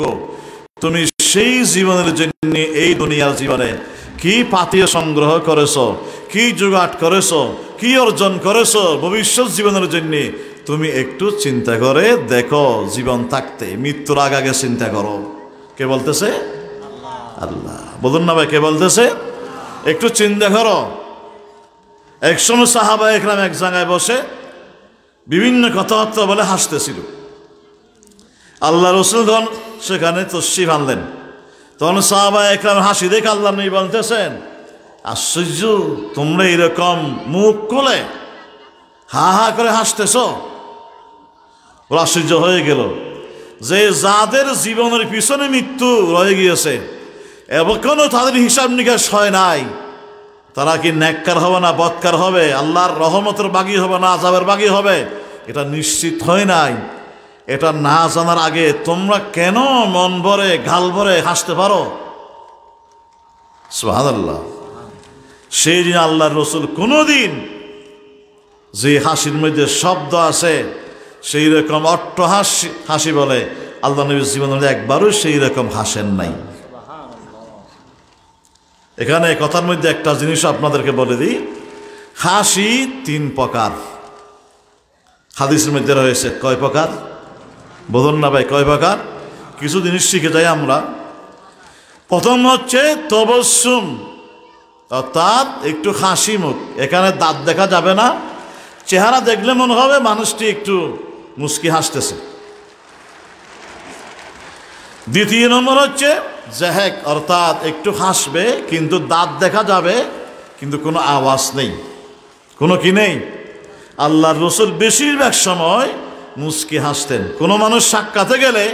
সৌভাগ্য, তুমি সেই জীবনের জন্য এই দুনিয়ার জীবনে কি পাতিয়ে সংগ্রহ করেছো, কি জোগাড় করেছো, কি অর্জন করেছো ভবিষ্যৎ জীবনের জন্য তুমি একটু চিন্তা করে দেখো। জীবন থাকতে মৃত্যুর আগে চিন্তা করো। কে বলতেছে? আল্লাহ। বলুন না ভাই, কে বলতেছে? একটু চিন্তা করো। একসময় সাহাবা একরাম এক জায়গায় বসে বিভিন্ন কথাবার্তা বলে হাসতেছিল। আল্লাহ রসুল তখন সেখানে তশরিফ আনলেন। তখন সাহাবা একরাম হাসি দেখে আল্লাহ নবী বলতেছেন, আশ্চর্য, তোমরা এরকম মুখ খুলে হা হা করে হাসতেছ। ওরা আশ্চর্য হয়ে গেল যে যাদের জীবনের পিছনে মৃত্যু রয়ে গিয়েছে এখনো তাদের হিসাব নিকাশ হয় নাই, তারা কি নেককার হবে না বদকার হবে, আল্লাহর রহমতের বাগী হবে না আযাবের বাগী হবে, এটা নিশ্চিত হয় নাই। এটা না জানার আগে তোমরা কেন মন ভরে গাল ভরে হাসতে পারো? সুবহানাল্লাহ। সেই দিন আল্লাহর রসুল কোনোদিন যে হাসির মধ্যে শব্দ আছে সেই রকম অট্ট হাসি বলে আল্লাহ নবীর জীবনে একবারও সেই রকম হাসেন নাই। এখানে কথার মধ্যে একটা জিনিস আপনাদেরকে বলে দিই, হাসি 3 প্রকার। হাদিসের মধ্যে রয়েছে কয় প্রকার? বলুন না ভাই, কয় প্রকার? কিছু জিনিস শিখে যাই আমরা। প্রথম হচ্ছে তবস্সুম, অর্থাৎ একটু হাসি মুখ। এখানে দাঁত দেখা যাবে না, চেহারা দেখলে মনে হবে মানুষটি একটু মুস্কি হাসতেছে। দ্বিতীয় নম্বর হচ্ছে জাহেক, অর্থাৎ একটু হাসবে কিন্তু দাঁত দেখা যাবে কিন্তু কোনো আওয়াজ নেই, কোনো কি নেই। আল্লাহর রসুল বেশিরভাগ সময় মুস্কি হাসতেন। কোনো মানুষ সাক্ষাতে গেলে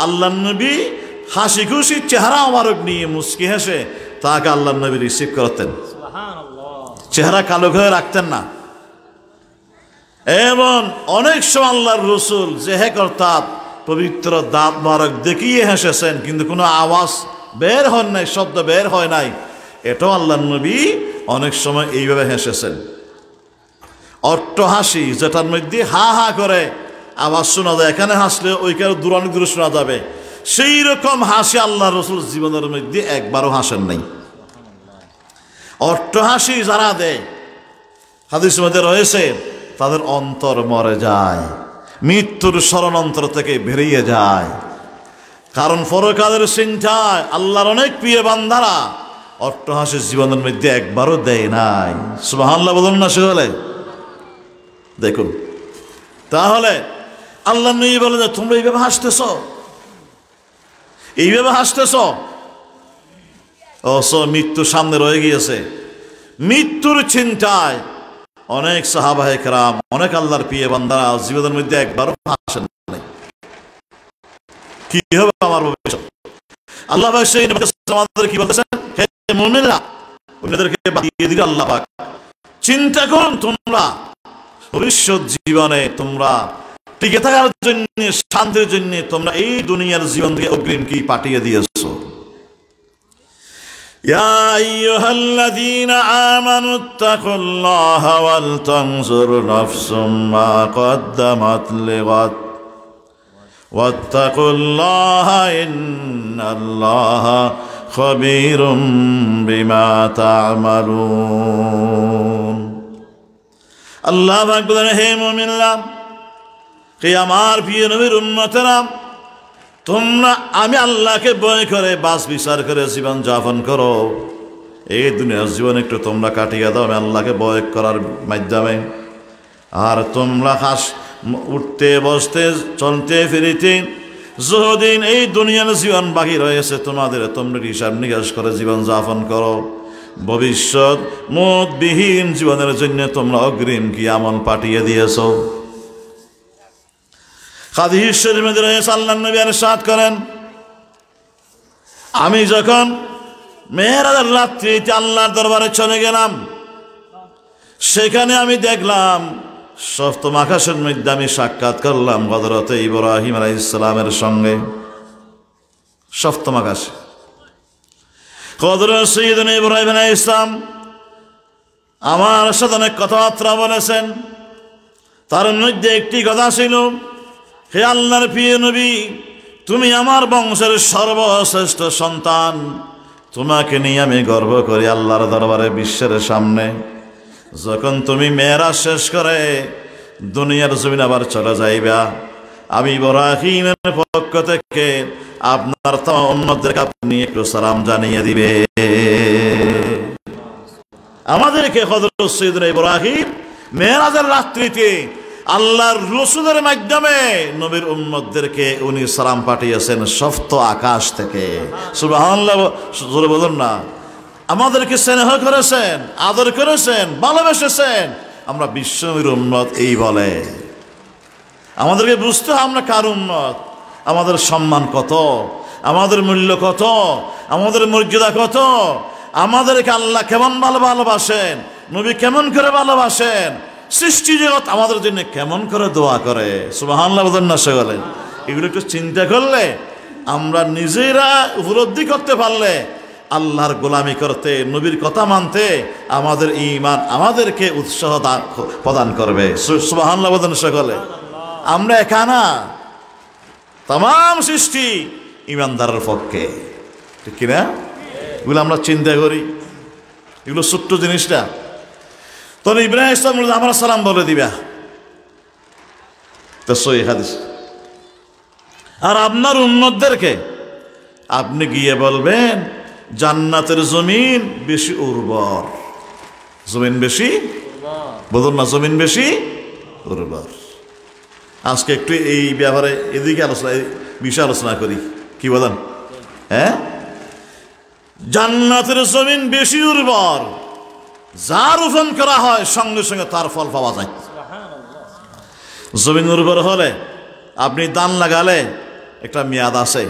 আল্লাহ নবী হাসি খুশি চেহারা মোবারক নিয়ে মুস্কি হেসে তাকে আল্লাহ নবী রিসিভ করতেন, চেহারা কালো করে রাখতেন না। এবং অনেক সময় আল্লাহর রসুল জেহেক অর্থাৎ পবিত্র দাঁত মোবারক দেখিয়ে হেসেছেন কিন্তু কোনো আওয়াজ বের হয় নাই, শব্দ বের হয় নাই। এটাও আল্লাহ নবী অনেক সময় এইভাবে হেসেছেন। অট্ট হাসি, যেটার মধ্যে হা হা করে আওয়াজ শোনা যায়, এখানে হাসলে ওইখানে অনেক দূরে শোনা যাবে, সেই রকম হাসি আল্লাহ রসুল জীবনের মধ্যে একবারও হাসেন নাই। অট্ট হাসি যারা দেয়, হাদিসের মধ্যে রয়েছে তাদের অন্তর মরে যায়, মৃত্যুর স্মরণ অন্তর থেকে বেরিয়ে যায়। কারণ পরকালের চিন্তায় আল্লাহর অনেক প্রিয় বান্দারা অট্ট হাসি জীবনের মধ্যে একবারও দেয় নাই। সুবহানাল্লাহ বলুন না সেহলে। দেখুন, তাহলে আল্লাহ নবী বলে যে তোমরা এইভাবে হাসতেছ, এইভাবে হাসতেছ, মৃত্যু সামনে রয়ে গিয়েছে। মৃত্যুর চিন্তায় অনেক সাহাবায়ে কেরাম, অনেক আল্লাহর প্রিয় বান্দারা জীবনের মধ্যে একবারও হাসেন নাই। কি হবে আমার ভবিষ্যৎ? আল্লাহ পাক সেই আমাদের কি বলতেছেন, হে মুমিনরা, ওনাদেরকে বাঁচিয়ে দিল আল্লাহ পাক। চিন্তা করুন তোমরা ভবিষ্যৎ জীবনে তোমরা টিকে থাকার জন্য, শান্তির জন্য তোমরা এই দুনিয়ার জীবন থেকে অগ্রিম কি পাঠিয়ে দিয়েছো। ইয়া আইয়ুহাল্লাযীনা আমানুত্তাকুল্লাহা ওয়াল তানজুর নাফসুম মা কদ্দামাত লিগাদ ওয়াত্তাকুল্লাহা ইন্নাল্লাহা খাবীরুম বিমা তা'মালুন। আল্লাহ পাক বলেন, হে মুমিনরা, হে আমার প্রিয় নবীর উম্মতেরা, তোমরা আমি আল্লাহকে ভয় করে বাস বিচার করে জীবন যাপন করো। এই দুনিয়ার জীবন একটু তোমরা কাটিয়ে দাও আমি আল্লাহকে ভয় করার মাধ্যমে। আর তোমরা উঠতে বসতে চলতে ফিরিতে যতদিন এই দুনিয়ার জীবন বাকি রয়েছে তোমাদের, তোমরা হিসাব নিকাশ করে জীবন যাপন করো। ভবিষ্যৎ মতবিহীন জীবনের জন্য তোমরা অগ্রিম কি আমল পাঠিয়ে দিয়েছ। হাদিস শরীফের মধ্যে রয়েছে আল্লাহর নবী ইরশাদ করেন, আমি যখন মেরাজের রাত্রিতে আল্লাহর দরবারে চলে গেলাম, সেখানে আমি দেখলাম সপ্তম আকাশের মধ্যে আমি সাক্ষাৎ করলাম হযরত ইব্রাহিম আলাইহিস সালামের সঙ্গে। সপ্তম আকাশে হযরত সাইয়্যিদুনা ইব্রাহিম আলাইহিস সালাম আমার সাথে অনেক কথাবার্তা বলেছেন। তার মধ্যে একটি কথা ছিল, হে আল্লাহর প্রিয় নবী, তুমি আমার বংশের সর্বশ্রেষ্ঠ সন্তান, তোমাকে নিয়ে আমি গর্ব করি আল্লাহর দরবারে, বিশ্বের সামনে। যখন তুমি মেয়েরাজ শেষ করে দুনিয়ার জমিন আবার চলে যাইবা, আমি ইব্রাহিমের পক্ষ থেকে আপনার তো উম্মতদেরকে আপনি একটু সালাম জানিয়ে দিবে। আমাদেরকে হযরত সাইয়েদনা ইব্রাহিম মেরাজের রাত্রিতে আল্লাহর রাসূলের মাধ্যমে নবীর উম্মতদেরকে উনি সালাম পাঠিয়েছেন সপ্ত আকাশ থেকে। সুবহানাল্লাহ, জোরে বলুন না। আমাদেরকে স্নেহ করেছেন, আদর করেছেন, ভালোবেসেছেন। আমরা বিশ্বনবীর উম্মত এই বলে। আমাদেরকে বুঝতে হবে আমরা কার উম্মত, আমাদের সম্মান কত, আমাদের মূল্য কত, আমাদের মর্যাদা কত, আমাদেরকে আল্লাহ কেমন ভালোবাসেন, নবী কেমন করে ভালোবাসেন, সৃষ্টি জগৎ আমাদের জন্য কেমন করে দোয়া করে। সুবহানাল্লাহ বলেন না সকলে? এগুলো একটু চিন্তা করলে, আমরা নিজেরা উপলব্ধি করতে পারলে, আল্লাহর গোলামি করতে, নবীর কথা মানতে আমাদের ঈমান আমাদেরকে উৎসাহ প্রদান করবে। সুবহানাল্লাহ বলেন সকলে? আমরা একা না, তাম সৃষ্টি ঈমানদারের পক্ষে, ঠিক কিনা? এগুলো আমরা চিন্তা করি, এগুলো ছোট্ট জিনিসটা। তখন ইব্রাহিম ইসলাম আমরা সালাম বলে দিবা, তো সহিহ হাদিস। আর আপনার উম্মতদেরকে আপনি গিয়ে বলবেন জান্নাতের জমিন বেশি উর্বর, জমিন বেশি, বলুন না, জমিন বেশি উর্বর। আজকে একটু এই ব্যাপারে এদিকে আলোচনা, বিষয় আলোচনা করি, কি বলেন? হ্যাঁ, জান্নাতের জমিন বেশি উর্বর, যা রোপণ করা হয় সঙ্গে সঙ্গে তার ফল পাওয়া যায়। জমিন উর্বর হলে আপনি ধান লাগালে একটা মেয়াদ আছে,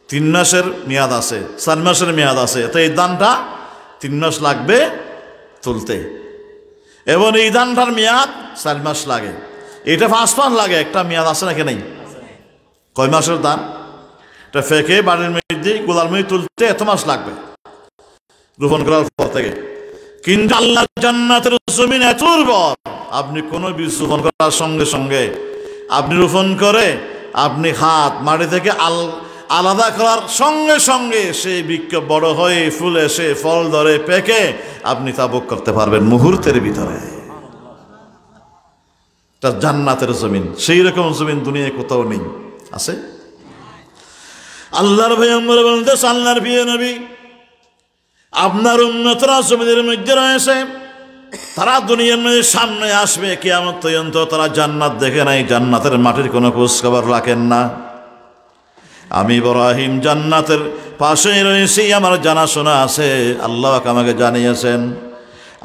3 মাসের মেয়াদ আছে, 4 মাসের মেয়াদ আছে, তো এই ধানটা 3 মাস লাগবে তুলতে, এবং এই ধানটার মেয়াদ 4 মাস লাগে। এটা 5 মাস লাগে, একটা মেয়াদ আছে নাকি নেই? কয় মাসের ধান? এটা ফেঁকে বাড়ির মধ্যে গোলার মধ্যে তুলতে এত মাস লাগবে রোপণ করার পর থেকে। কিন্তু আল্লাহ জান্নাতের জমিন এত উর্বর, আপনি কোনো বীজ রোপণ করার সঙ্গে সঙ্গে আপনি রোপণ করে আপনি হাত মাটি থেকে আলাদা করার সঙ্গে সঙ্গে সেই বৃক্ষ বড় হয়ে ফুল এসে ফল ধরে পেকে আপনি তা ভোগ করতে পারবেন মুহূর্তের ভিতরে। তার জান্নাতের জমিন, সেই রকম জমিন দুনিয়ায় কোথাও নেই। আছে? আল্লাহর পয়গম্বর বলতেছে, আল্লাহর প্রিয় নবী, আপনার উম্মতরা জমিনের মধ্যে রয়েছে, তারা দুনিয়ার মধ্যে সামনে আসবে কিয়ামত পর্যন্ত তারা জান্নাত দেখে নাই, জান্নাতের মাটির কোনো খোঁজ খবর রাখেন না। আমি ইব্রাহিম জান্নাতের পাশেই রয়েছি, আমার জানাশোনা আছে, আল্লাহ আমাকে জানিয়েছেন।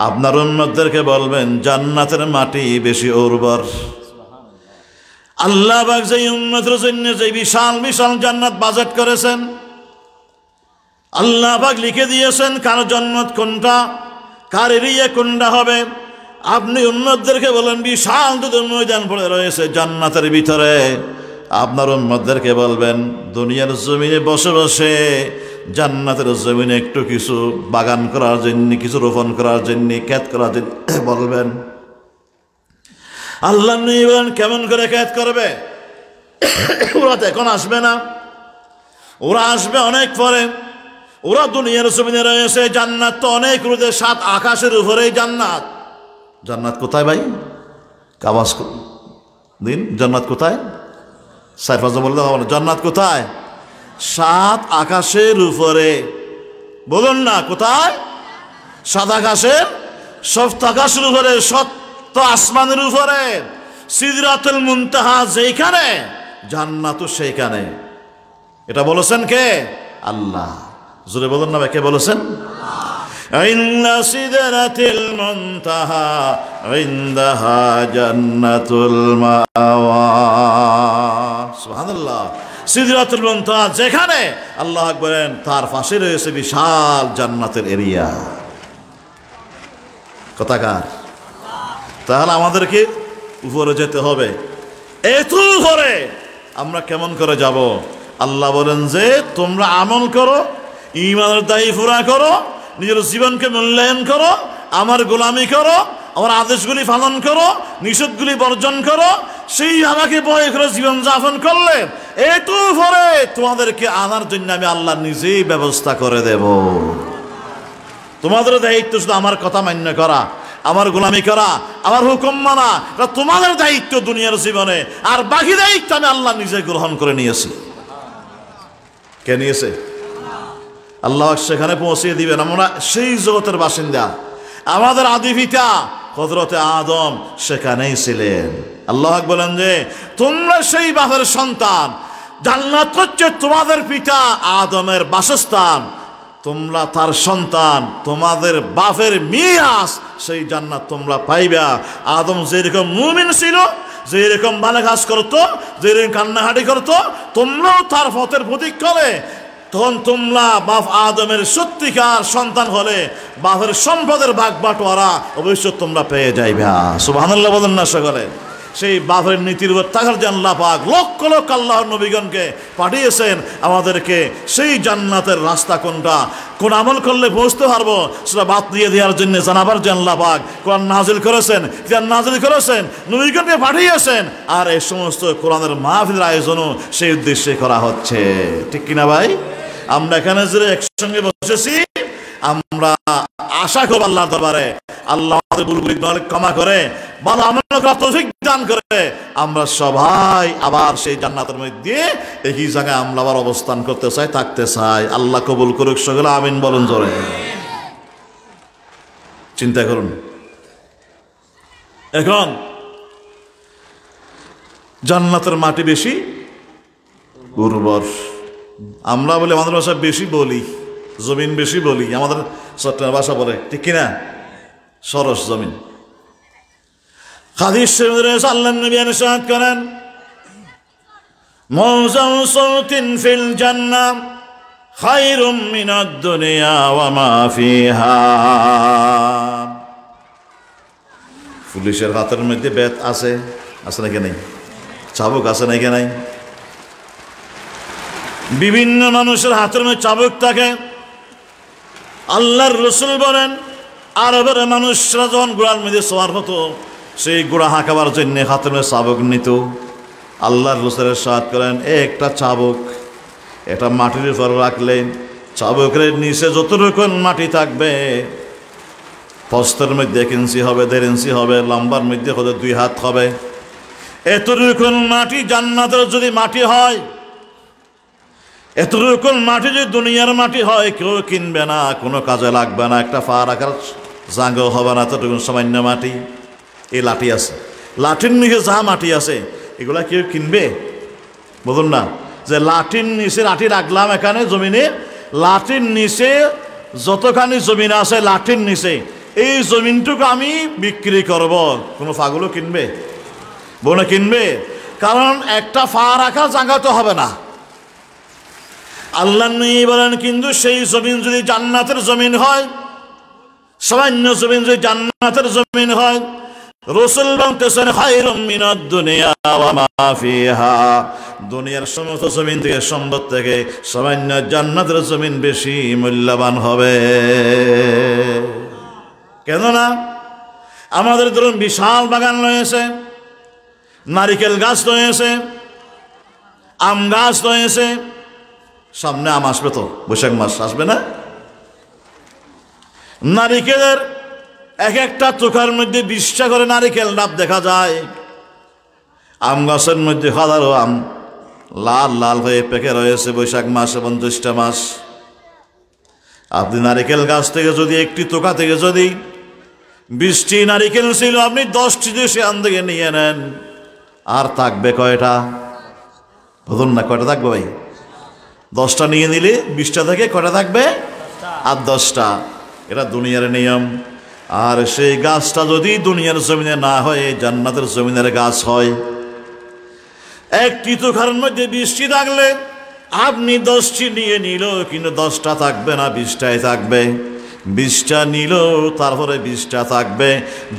আপনার উম্মতদেরকে বলবেন জান্নাতের মাটি বেশি উর্বর। আল্লাহ পাক যে উম্মতের জন্য যে বিশাল বিশাল জান্নাত বাজেট করেছেন, আল্লাহ পাক লিখে দিয়েছেন কার জান্নাত কোনটা, কার এরিয়া কোনটা হবে। আপনি উম্মতদেরকে বলেন বিশাল দুধের ময়দান পড়ে রয়েছে জান্নাতের ভিতরে, আপনার উম্মতদেরকে বলবেন দুনিয়ার জমিনে বসে বসে জান্নাতের জমিনে একটু কিছু বাগান করার জন্য, কিছু রোপণ করার জন্য, ক্ষেত করার জন্য বলবেন। আল্লাহ নবী বলেন কেমন করে ক্ষেত করবে? ওরা তো এখন আসবে না, ওরা আসবে অনেক পরে। ওরা দুনিয়ার জমিনে রয়েছে, জান্নাত তো অনেক রোদে 7 আকাশের উপরেই জান্নাত। জান্নাত কোথায় ভাই? কাবাস দিন, জান্নাত কোথায়? 4-5 বললে হবে না। জান্নাত কোথায়? 7 আকাশের উপরে। বলুন না কোথায়? 7 আকাশের, 7 আকাশের উপরে, 7 আসমানের উপরে। সিদরাতুল মুনতাহা যেখানে, জান্নাতও সেইখানে। এটা বলেছেন কে? আল্লাহ। জোরে বলুন না, কে বলেছেন? ইন্না সিদরাতুল মুনতাহা ইনদাহা জান্নাতুল মাওয়া। সুবহানাল্লাহ। সিদরাতুল মুনতাহা যেখানে, আল্লাহ বলেন তার পাশে রয়েছে বিশাল জান্নাতের এরিয়া। কথাকার? তাহলে আমাদেরকে উপরে যেতে হবে। এত উপরে আমরা কেমন করে যাব? আল্লাহ বলেন যে তোমরা আমল করো, ঈমানের দায়ী পুরা করো, নিজের জীবনকে মূল্যায়ন করো, আমার গোলামি করো, আমার আদেশগুলি পালন করো, নিষেধগুলি বর্জন করো। সেই আমাকে ভয় করে জীবন যাপন করলে একটু পরে তোমাদেরকে আনার জন্য আমি আল্লাহ নিজেই ব্যবস্থা করে দেব। তোমাদের দায়িত্ব শুধু আমার কথা মান্য করা, আমার গোলামি করা, আমার হুকুম মানা, এটা তোমাদের দায়িত্ব দুনিয়ার জীবনে। আর বাকি দায়িত্ব আমি আল্লাহ নিজে গ্রহণ করে নিয়েছি। কে নিয়েছে? আল্লাহ সেখানে পৌঁছিয়ে দিবেন। আমরা সেই জগতের বাসিন্দা, আমাদের আদি পিতা হযরতে আদম সেখানেই ছিলেন। আল্লাহ বলেন যে তোমরা সেই বাপের সন্তান, জান্নাত হচ্ছে তোমাদের পিতা আদমের বাসস্থান, তোমরা তার সন্তান, তোমাদের বাপের মিরাস, সেই জান্নাত তোমরা পাইবা। আদম যেরকম মুমিন ছিল, যেরকম ভালো কাজ করতো, যেরকম কান্নাহাটি করতো, তোমরাও তার পথের প্রতীক করে তখন তোমরা বাপ আদমের সত্যিকার সন্তান হলে বাপের সম্পদের ভাগ বাটোয়ারা অবশ্যই তোমরা পেয়ে যাইবে। সুবহানাল্লাহ বলেন না সকলে? সেই বাপের নীতির উপর থাকার যে আল্লাহ পাক লক্ষ লক্ষ আল্লাহর নবীগণকে পাঠিয়েছেন আমাদেরকে সেই জান্নাতের রাস্তা কোনটা, কোন আমল করলে পৌঁছতে পারবো সেটা বাদ দিয়ে দেওয়ার জন্য জানাবার যে আল্লাহ পাক কোরআন নাজিল করেছেন, কিতাব নাজিল করেছেন, নবীগণকে পাঠিয়েছেন। আর এই সমস্ত কোরআনের মাহফিলের আয়োজনও সেই উদ্দেশ্যে করা হচ্ছে। ঠিক কিনা ভাই? আমরা এখানে যে একসঙ্গে বসেছি, আমরা আশা করব আল্লাহর দরবারে আল্লাহ আমাদের ভুলগুলি ক্ষমা করে ভালো আমল করার তৌফিক দান করে আমরা সবাই আবার সেই জান্নাতের মধ্যে একই জায়গায় আমরা আবার অবস্থান করতে চাই, থাকতে চাই। আল্লাহ কবুল করুক সকলে, আমিন বলুন জোরে। চিন্তা করুন, এখন জান্নাতের মাটি বেশি উর্বর, আমরা বলি আমাদের ভাষা বেশি বলি, জমিন বেশি বলি, আমাদের চট্টগ্রাম ভাষা বলে, ঠিক কিনা? সরস জমিন। হাদিস শরীফে আল্লাহর নবী ইরশাদ করেন, মাওজাউ সাউতিন ফিল জান্নাহ খায়রুম মিনাদ দুনিয়া ওয়া মা ফিহা। পুলিশের হাতের মধ্যে বেত আছে, আছে নাকি নাই? চাবুক আছে নাকি নাই? বিভিন্ন মানুষের হাতের মধ্যে চাবুক থাকে। আল্লাহর রাসূল বলেন, আরবের মানুষরা যখন গোড়ার মধ্যে সওয়ার হতো, সেই গোড়া হাঁকাবার জন্য হাতের মধ্যে চাবুক নিত। আল্লাহর রাসূল ইরশাদ করেন, একটা চাবুক এটা মাটির উপর রাখলেন, চাবুকের নিচে যতটুকু মাটি থাকবে, প্রস্থের মধ্যে 1 ইঞ্চি হবে, 1.5 ইঞ্চি হবে, লম্বার মধ্যে হয়তো 2 হাত হবে, এতটুকু মাটি জান্নাতের যদি মাটি হয়, এতটুকু মাটি যদি দুনিয়ার মাটি হয়, কেউ কিনবে না, কোনো কাজে লাগবে না, একটা পা রাখার জাঙ্গও হবে না, এতটুকু সামান্য মাটি। এই লাঠি আছে, লাঠির নিচে যা মাটি আছে এগুলা কেউ কিনবে? বলুন না যে লাঠির নিচে লাঠি রাখলাম এখানে জমিনে, লাঠির নিচে যতখানি জমিন আছে লাঠির নিচে, এই জমিনটুকু আমি বিক্রি করব, কোনো পাগলও কিনবে? বোনে কিনবে? কারণ একটা পা রাখার জায়গা তো হবে না। আল্লাহ নবী বলেন, কিন্তু সেই জমিন যদি জান্নাতের জমিন হয়, সামান্য জমিন যদি জান্নাতের জমিন হয়, রাসূল বলতেছেন খায়রুম মিনাদ দুনিয়া ওয়া মা ফিহা, দুনিয়ার সমস্ত জমিন থেকে, সম্পদ থেকে সামান্য জান্নাতের জমিন বেশি মূল্যবান হবে। কেননা আমাদের ধরুন বিশাল বাগান রয়েছে, নারিকেল গাছ রয়েছে, আম গাছ রয়েছে, সামনে আম আসবে তো, বৈশাখ মাস আসবে না? নারিকেলের এক একটা চোখার মধ্যে 20টা করে নারিকেল ডাব দেখা যায়। আম গাছের মধ্যে হাজারো আম লাল লাল হয়ে পেকে রয়েছে বৈশাখ মাস এবং জ্যৈষ্ঠ মাস। আপনি নারিকেল গাছ থেকে যদি একটি তোকা থেকে যদি 20টি নারিকেল ছিল, আপনি 10টি দিয়ে সেখান থেকে নিয়ে নেন, আর থাকবে কয়টা? বলুন না, কয়টা থাকবে ভাই? 10টা নিয়ে নিলে 20টা থেকে কয়টা থাকবে? আর 10টা। এটা দুনিয়ার নিয়ম। আর সেই গাছটা যদি দুনিয়ার জমিনে না হয়, জান্নাতের জমিনের গাছ হয়, একটি তোখার মধ্যে 20টি থাকলে আপনি 10টি নিয়ে নিল, কিন্তু 10টা থাকবে না, 20টাই থাকবে। 20টা নিল, তারপরে 20টা থাকবে।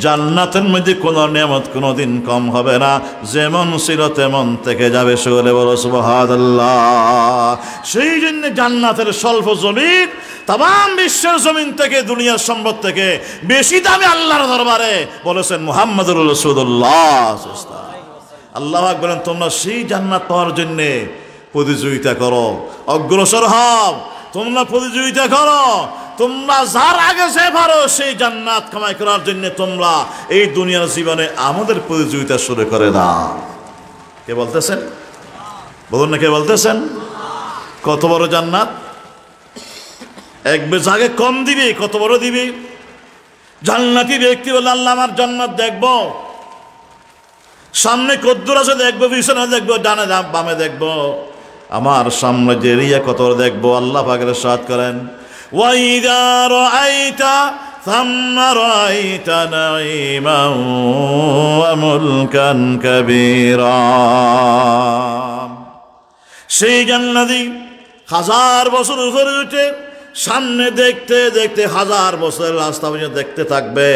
জান্নাতের মধ্যে কোনো নিয়ামত কোনোদিন কম হবে না, যেমন ছিল তেমন থেকে যাবে। সকলে বলো সুবহানাল্লাহ। সেই জন্য জান্নাতের স্বল্প জমিন তাম বিশ্বের জমিন থেকে, দুনিয়ার সম্পদ থেকে বেশি দামে আল্লাহর দরবারে বলেছেন মুহাম্মদুর রাসূলুল্লাহ। আল্লাহ পাক বলেন, তোমরা সেই জান্নাত পাওয়ার জন্যে প্রতিযোগিতা করো, অগ্রসর হও, তোমরা প্রতিযোগিতা করো। তোমরা যার আগে যে পারো সেই জান্নাত কামাই করার জন্য তোমরা এই দুনিয়ার জীবনে আমাদের প্রতিযোগিতা শুরু করে দাও। কে বলতেছেন? বলুন না, কে বলতেছেন? কত বড় জান্নাত! এক বেজাগে কম দিবি, কত বড় দিবি। জান্নাতি ব্যক্তি বলে আল্লাহ আমার জান্নাত দেখবো, সামনে কদ্দুর আছে দেখবো, পিছনে দেখবো, ডানে বামে দেখবো, আমার সামনে যে এরিয়া কত বড় দেখবো। আল্লাহ পাকের ইরশাদ করেন, ওয়াইদা রাআইতা থাম্মা রাআইতা নাঈমান ওয়া মুলকান কাবীরা। সেই জান্নাতি 1000 বছর উপরে উঠে সামনে দেখতে দেখতে 1000 বছরের রাস্তা পর্যন্ত দেখতে থাকবে।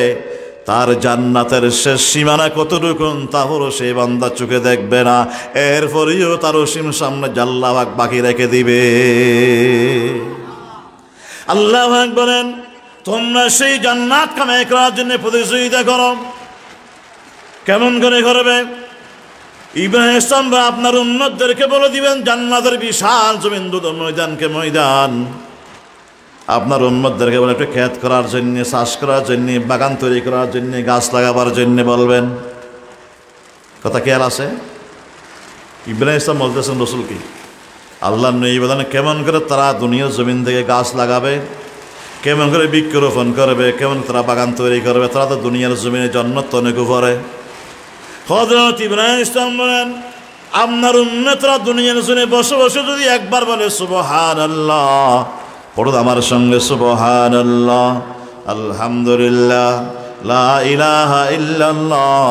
তার জান্নাতের শেষ সীমানা কতটুকু তাহলে সেই বান্দা চোখে দেখবে না। এরপরেও তার অসীম সামনে আল্লাহ পাক বাকি রেখে দিবে। আল্লাহ পাক বলেন, তোমরা সেই জান্নাত কামাই করার জন্য প্রতিযোগিতা করো। কেমন করে করবে? ইব্রাহিম ইসলাম আপনার উম্মতদেরকে বলে দিবেন, জান্নাতের বিশাল জমিন, ময়দানকে ময়দান। আপনার উম্মতদেরকে বলে একটু ক্ষেত করার জন্য, চাষ করার জন্য, বাগান তৈরি করার জন্য, গাছ লাগাবার জন্য বলবেন। কথা খেয়াল আছে? ইব্রাহিম ইসলাম বলতেছেন রসুল কি আল্লাহ নিবেদনে কেমন করে তারা দুনিয়ার জমিন থেকে গাছ লাগাবে, কেমন করে বৃক্ষরোপণ করবে, কেমন তারা বাগান তৈরি করবে। তারা তো দুনিয়ার জমিনে জন্নত অনেক উপরে। হযরত ইব্রাহিম ইসলাম বলেন, আপনার উম্মতরা দুনিয়ার জমিনে বসে বসে যদি একবার বলে সুবহানাল্লাহ, পড়ুন আমার সঙ্গে, সুবহানাল্লাহ, আলহামদুলিল্লাহ, লা ইলাহা ইল্লাল্লাহ,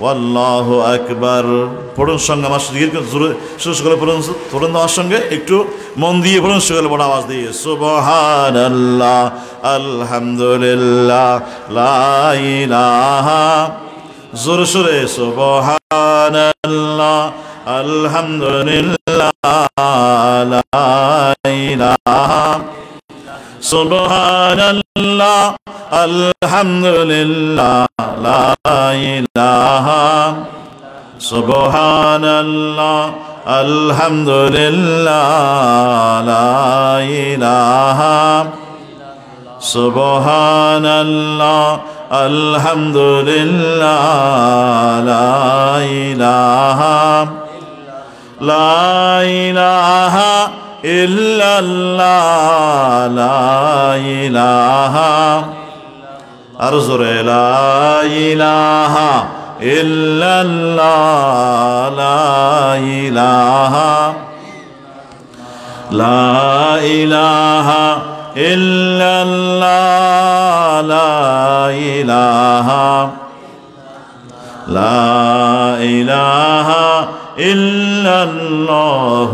ওয়াল্লাহু আকবার। পড়ুন সঙ্গে আমার সকলে পড়ুন, পড়ুন আমার সঙ্গে, একটু মন দিয়ে পড়ুন, সকলে বড় আওয়াজ দিয়ে, সুবহানাল্লাহ, আলহামদুলিল্লাহ, লা ইলাহা, জোরে সোরে, সুবহানাল্লাহ, আলহামদুলিল্লাহ, লা ইলাহা, সুবহানাল্লাহ, আলহামদুলিল্লাহ, লা ইলাহা, সুবহানাল্লাহ, আলহামদুলিল্লাহ, লা ইলাহা, সুবহানাল্লাহ, আলহামদুলিল্লাহ, লা ইলাহা, লা ইলাহা ইল্লাল্লাহ, লা ইলাহা, আর জোরে, লা ইলাহা ইল্লাল্লাহ, লা ইলাহা, লা ইলাহা ইল্লাল্লাহ, লা ইলাহা, লা ইলাহা ইল্লাল্লাহ,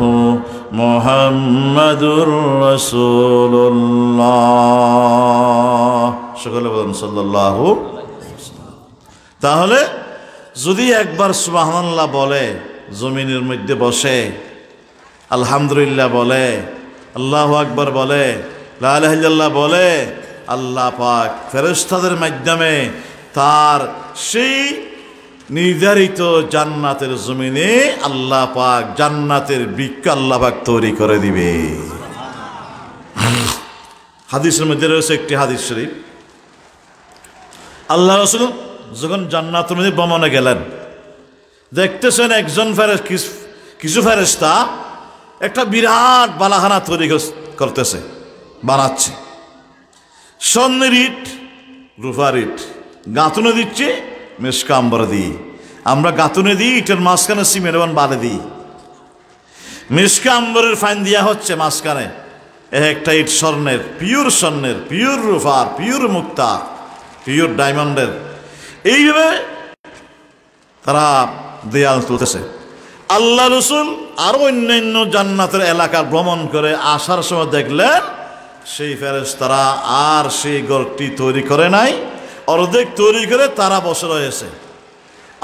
মুহাম্মাদুর রাসূলুল্লাহ। সকলে বলেন সাল্লাল্লাহু। তাহলে যদি একবার সুবহানাল্লাহ বলে, জমিনের মধ্যে বসে আলহামদুলিল্লাহ বলে, আল্লাহু আকবার বলে, লা ইলাহা ইল্লাল্লাহ বলে, আল্লাহ পাক ফেরেশতাদের মাধ্যমে তার সেই নির্ধারিত জান্নাতের জমিনে আল্লাহ পাক জান্নাতের বৃক্ষ আল্লাহ পাক তৈরি করে দিবে। হাদিসের মধ্যে রয়েছে একটি হাদিস শরীফ, আল্লাহ রাসূল যখন জান্নাতের মধ্যে ভ্রমণে গেলেন, দেখতেছেন একজন কিছু ফেরেশতা একটা বিরাট বালাখানা তৈরি করতেছে, বানাচ্ছে। স্বর্ণের ইট, রূপার ইট, গাঁথুনে দিচ্ছে মেশকা আম্বর দিই। আমরা গাঁথুনে দিই, ইটের মাঝখানে সিমেন্ট বালে দিই। মেশকা আম্বরের ফাইন দেওয়া হচ্ছে মাঝখানে। একটা ইট স্বর্ণের, পিওর রূপার, পিওর মুক্তা, পিওর ডায়মন্ডের। এইভাবে তারা দেয়াল তুলতেছে। আল্লাহ রসুল আরো অন্যান্য জান্নাতের এলাকা ভ্রমণ করে আসার সময় দেখলেন সেই ফেরেশতারা আর সেই ঘরটি তৈরি করে নাই, অর্ধেক তৈরি করে তারা বসে রয়েছে।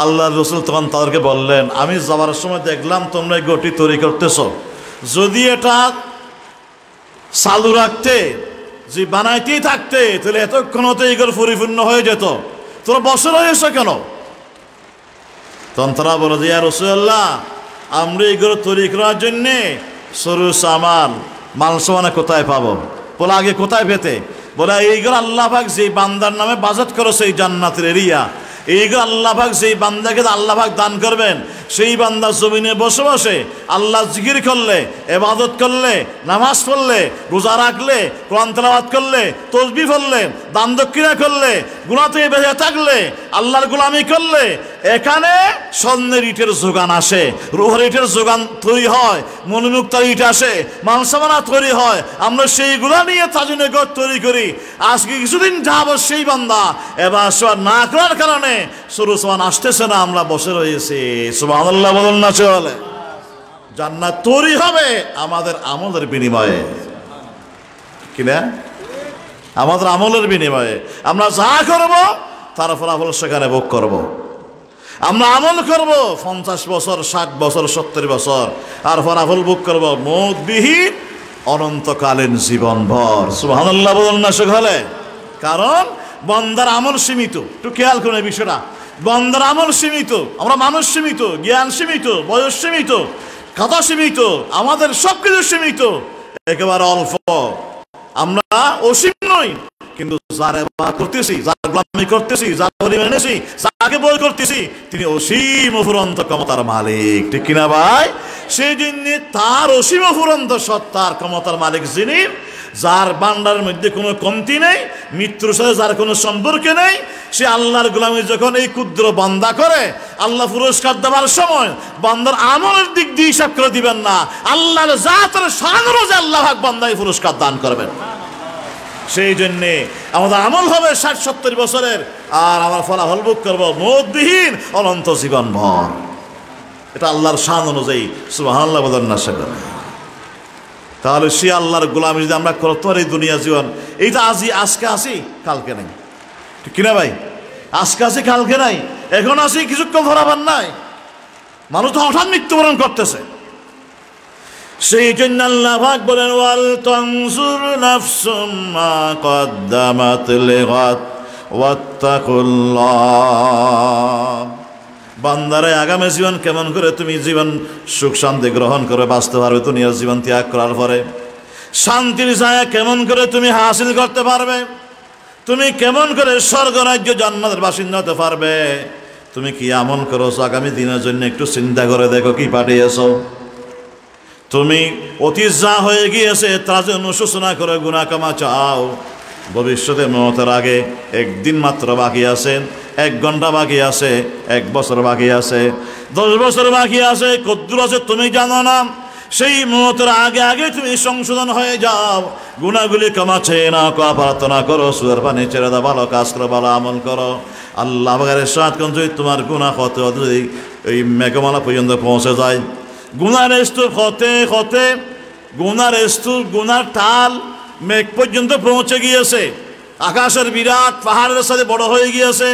আল্লাহ রসুল তখন তাদেরকে বললেন, আমি যাবার সময় দেখলাম তোমরা এই ঘরটি তৈরি করতেছ, যদি এটা চালু রাখতে, যে বানাইতেই থাকতে, তাহলে এতক্ষণ হতে এই ঘর পরিপূর্ণ হয়ে যেত, তোরা বসে রয়েছ কেন? তখন তারা বলে যে ইয়া রাসূলুল্লাহ, আমরা এই ঘর তৈরি করার জন্যে সরু সামান মাল সামানা কোথায় পাবো? বলে আগে কোথায় পেতে? বলে এইগুলো আল্লাহ পাক যে বান্দার নামে বাজেট করেছে এই জান্নাতের এরিয়া, এইগুলো আল্লাহ পাক যেই বান্দাকে আল্লাহ পাক দান করবেন, সেই বান্দা জমিনে বসে বসে আল্লাহ জিকির করলে, ইবাদত করলে, নামাজ পড়লে, রোজা রাখলে, কোরআন তেলাওয়াত করলে, তাসবিহ পড়লে, দান দক্ষিণা করলে, গুনাহ থেকে বেঁচে থাকলে, আল্লাহর গোলামি করলে, এখানে স্বর্ণের ইটের যোগান আসে, রুহের ইটের যোগান তৈরি হয়, মনোমুক্তার ইট আসে, মানসামানা তৈরি হয়। আমরা সেইগুলা নিয়ে তাজনগর তৈরি করি। আজকে কিছুদিন যাবো সেই বান্দা এবার না করার কারণে সরুসমান আসতেছে না, আমরা বসে রয়েছি। সুবহানাল্লাহ বলুন না চলে। জান্নাত তৈরি হবে আমাদের আমলের বিনিময়ে, কিনা? আমাদের আমলের বিনিময়ে আমরা যা করব তার ফলাফল সেখানে ভোগ করব। আমরা আমল করব 50 বছর, 60 বছর, 70 বছর, আর ফলাফল ভোগ করব মৌতবিহীন অনন্তকালীন জীবনভর। সুবহানাল্লাহ বলুন না সকলে। কারণ বান্দার আমল সীমিত। একটু খেয়াল করুন এই বিষয়টা। বান্দার আমল সীমিত, আমরা মানুষ সীমিত, জ্ঞান সীমিত, বয়স সীমিত, কথা সীমিত, আমাদের সবকিছু সীমিত, একেবারে অল্প। আমরা অসীম নই, কিন্তু যার ইবাদত করতেছি, যার গোলামি করতেছি, যার পরিমাণ এনেছি, যাকে বই করতেছি, তিনি অসীম অফুরন্ত ক্ষমতার মালিক। ঠিক কিনা ভাই? সেই জন্য তার অসীম অফুরন্ত সত্তার ক্ষমতার মালিক যিনি, যার বান্দার মধ্যে কোনো কমতি নেই, মৃত্যুর সাথে যার কোনো সম্পর্ক নেই, সে আল্লাহর গোলামি যখন এই ক্ষুদ্র বান্দা করে, আল্লাহ পুরস্কার দেওয়ার সময় বান্দার আমলের দিক দিয়ে হিসাব করে দিবেন না, আল্লাহর জাতের শানের যে আল্লাহ পাক বান্দায় পুরস্কার দান করবেন। সেই জন্যে আমাদের আমল হবে 60-70 বছরের, আর আমার ফলাফল ভোগ করবো মৌতবিহীন অনন্ত জীবনভর। এটা আল্লাহর শান অনুযায়ী। সুবহানাল্লাহ বলেন না সেখানে। তাহলে সে আল্লাহর গোলামি যদি আমরা করতে পারি দুনিয়া জীবন, এইটা আজকে আসি কালকে নাই, ঠিক কিনা ভাই? আজকে আসি কালকে নাই, এখন আসি কিছুক্ষণ ধরাবার নাই। মানুষ তো হঠাৎ মৃত্যুবরণ করতেছে। সেই জন্য আল্লাহ পাক বলেন ওয়াল তানজুর নাফসুম মা কদ্দামাত লিগাদ ওয়াত্তাকুল্লাহ। বান্দারে আগামী জীবন কেমন করে তুমি জীবন সুখ শান্তি গ্রহণ করে বাঁচতে পারবে, দুনিয়ার জীবন ত্যাগ করার পরে শান্তির ছায়া কেমন করে তুমি হাসিল করতে পারবে, তুমি কেমন করে স্বর্গ রাজ্য জান্নাতের বাসিন্দা হতে পারবে, তুমি কি আমল করেছো আগামী দিনের জন্য একটু চিন্তা করে দেখো, কি পাঠিয়েছো তুমি। অতীত যা হয়ে গিয়েছে তার জন্য অনুশোচনা করে গুনাহ ক্ষমা চাও। ভবিষ্যতে মওতের আগে একদিন মাত্র বাকি আছে, 1 ঘন্টা বাকি আছে, 1 বছর বাকি আছে, 10 বছর বাকি আছে, কদ্দুর আছে তুমি জানো না। সেই মওতের আগে আগে তুমি সংশোধন হয়ে যাও, গুনাহগুলি ক্ষমা চেয়ে নাও, প্রার্থনা করো, সুদের পানি ছেড়ে দাও, ভালো কাজ করো, ভালো আমল করো। আল্লাহ পাকের ইরশাদ করেন যদি তোমার গুনাহ হতে হতে এই মেঘমালা পর্যন্ত পৌঁছে যায়, গুনার স্তূপ হতে হতে গুনার স্তূপ, গুনার টাল মেঘ পর্যন্ত পৌঁছে গিয়েছে, আকাশের বিরাট পাহাড়ের সাথে বড় হয়ে গিয়েছে।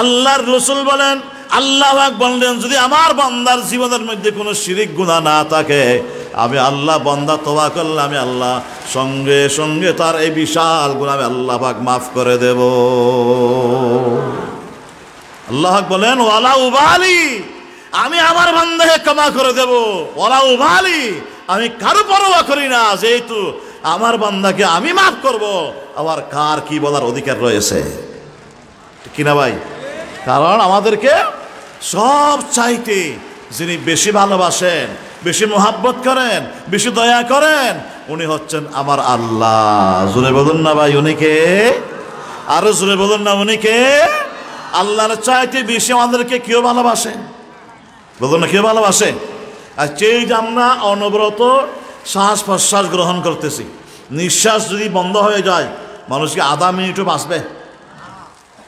আল্লাহর রাসূল বলেন, আল্লাহ পাক বললেন যদি আমার বান্দার জীবনের মধ্যে কোনো শিরিক গুনাহ না থাকে, আমি আল্লাহ বান্দা তওবা করলে আমি আল্লাহ সঙ্গে সঙ্গে তার এই বিশাল গুনাহ আমি আল্লাহ পাক মাফ করে দেব। আল্লাহ পাক বলেন ওয়ালা উবালি, আমি আমার বান্দাকে ক্ষমা করে দেব। ওয়ালা উবালি, আমি কারো পরোয়া করি না, যেহেতু আমার বান্দাকে আমি মাফ করব, আবার কার কি বলার অধিকার রয়েছে, ঠিক কিনা ভাই? কারণ আমাদেরকে সব চাইতে যিনি বেশি ভালোবাসেন, বেশি মোহাব্বত করেন, বেশি দয়া করেন, উনি হচ্ছেন আমার আল্লাহ। জোরে বলুন না ভাই, উনি কে? আরো জোরে বলুন না, উনি কে? আল্লাহর চাইতে বেশি আমাদেরকে কেউ ভালোবাসে? বলুন না, কেউ ভালোবাসে? আর সেই যে আমরা অনবরত শ্বাস প্রশ্বাস গ্রহণ করতেছি, নিঃশ্বাস যদি বন্ধ হয়ে যায় মানুষকে আধা মিনিটও বাঁচবে?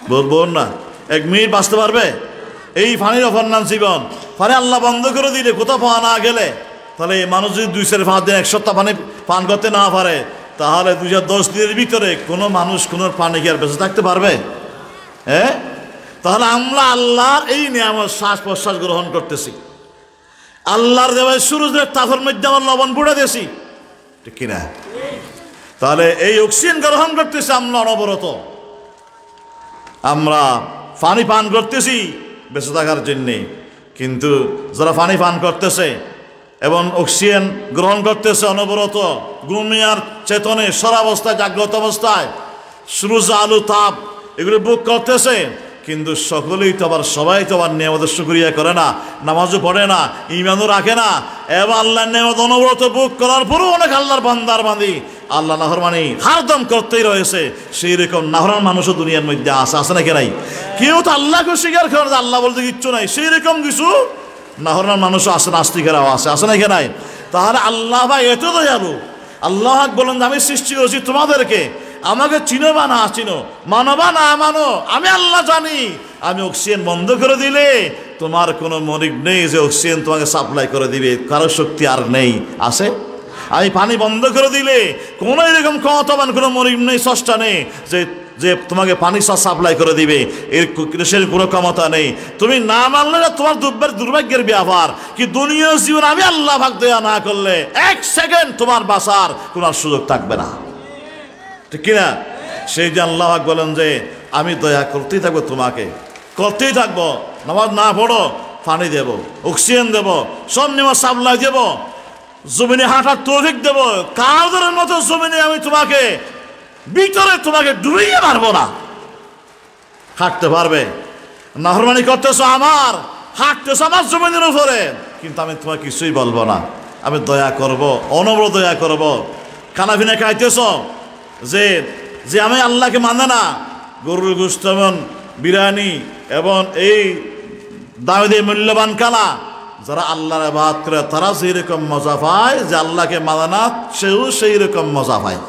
বলুন না, 1 মিনিট বাঁচতে পারবে? এই পানির অপর নাম জীবন। পানি আল্লাহ বন্ধ করে দিলে, কোথাও পাওয়া না গেলে, তাহলে মানুষ যদি 2-5 দিন 1 সপ্তাহ পানি পান করতে না পারে, তাহলে 2010 দিনের ভিতরে কোনো মানুষ কোনো পানি কি আর বেঁচে থাকতে পারবে? হ্যাঁ, তাহলে আমরা আল্লাহর এই নিয়ামত শ্বাস প্রশ্বাস গ্রহণ করতেছি, আল্লাহর দেওয়া সূর্যের তাপের মধ্যে আমরা লবণ পুড়ে দিয়েছি, ঠিক কিনা? তাহলে এই অক্সিজেন গ্রহণ করতেছি আমরা অনবরত, আমরা পানি পান করতেছি বেঁচে থাকার জন্যে। কিন্তু যারা পানি পান করতেছে এবং অক্সিজেন গ্রহণ করতেছে অনবরত, ঘুমিয়ার চেতনে, সরাবস্থায়, জাগ্রত অবস্থায়, সূর্য আলো তাপ এগুলো বুক করতেছে। কিন্তু সকলেই তো আবার সবাই তো আবার নিয়ামতের শুকরিয়া করে না, নামাজও পড়ে না, ঈমানও রাখে না। এবং আল্লাহর নিয়ামত অনবরত বুক করার পরও অনেক আল্লাহর বান্দার বান্দি আল্লাহ নাফরমানি হারদম করতেই রয়েছে। সেই রকম নাফরমান মানুষও দুনিয়ার মধ্যে আছে নাকি নাই? কেউ তো আল্লাহকে স্বীকার করে না, আল্লাহ বলতে কিচ্ছু নাই, সেই রকম কিছু নাফরমান মানুষও আছে, নাস্তিকেরাও আছে নাকি নাই? তাহলে আল্লাহ ভাই এত দয়ালু। আল্লাহ বলেন আমি সৃষ্টি করেছি তোমাদেরকে, আমাকে চিনো বা না চিনো, মানো বা না মানো, আমি আল্লাহ জানি। আমি অক্সিজেন বন্ধ করে দিলে তোমার কোনো মনিক নেই যে অক্সিজেন তোমাকে সাপ্লাই করে দিবে, কারো শক্তি আর নেই, আছে? আমি পানি বন্ধ করে দিলে কোনো এরকম ক্ষমতাবান কোনো মনিক নেই, স্রষ্টা নেই যে যে তোমাকে পানি সাপ্লাই করে দিবে, এর দেশের কোনো ক্ষমতা নেই। তুমি না মানলে না তোমার দুর্ভাগ্যের ব্যাপার, কি দুনিয়ার জীবন আমি আল্লাহ ভাগ দেয়া না করলে এক সেকেন্ড তোমার বাঁচার কোনো সুযোগ থাকবে না, ঠিক কিনা? সেই যে আল্লাহ বলেন যে আমি দয়া করতেই থাকবো, তোমাকে করতেই থাকবো। নামাজ না পড়ো, পানি দেব, অক্সিজেন দেব, সব নিয়ম সাপ্লাই দেব, জমিনে হাঁটার তৌফিক দেব। কাদের মতো জমিনে আমি তোমাকে ভিতরে তোমাকে ডুবিয়ে মারবো না, হাঁটতে পারবে। নাফরমানি করতেছো আমার, হাঁটতেছো আমার জমিনের উপরে, কিন্তু আমি তোমাকে কিছুই বলবো না। আমি দয়া করব, অনবরত দয়া করব। খানাপিনা খাইতেছ যে যে আমি আল্লাহকে মানে না, গরুর গোশত এবং বিরিয়ানি এবং এই দামি দামি মূল্যবান খানা, যারা আল্লাহর ইবাদত করে তারা যেরকম মজা পায়, যে আল্লাহকে মানে না সেও সেই রকম মজা পায়,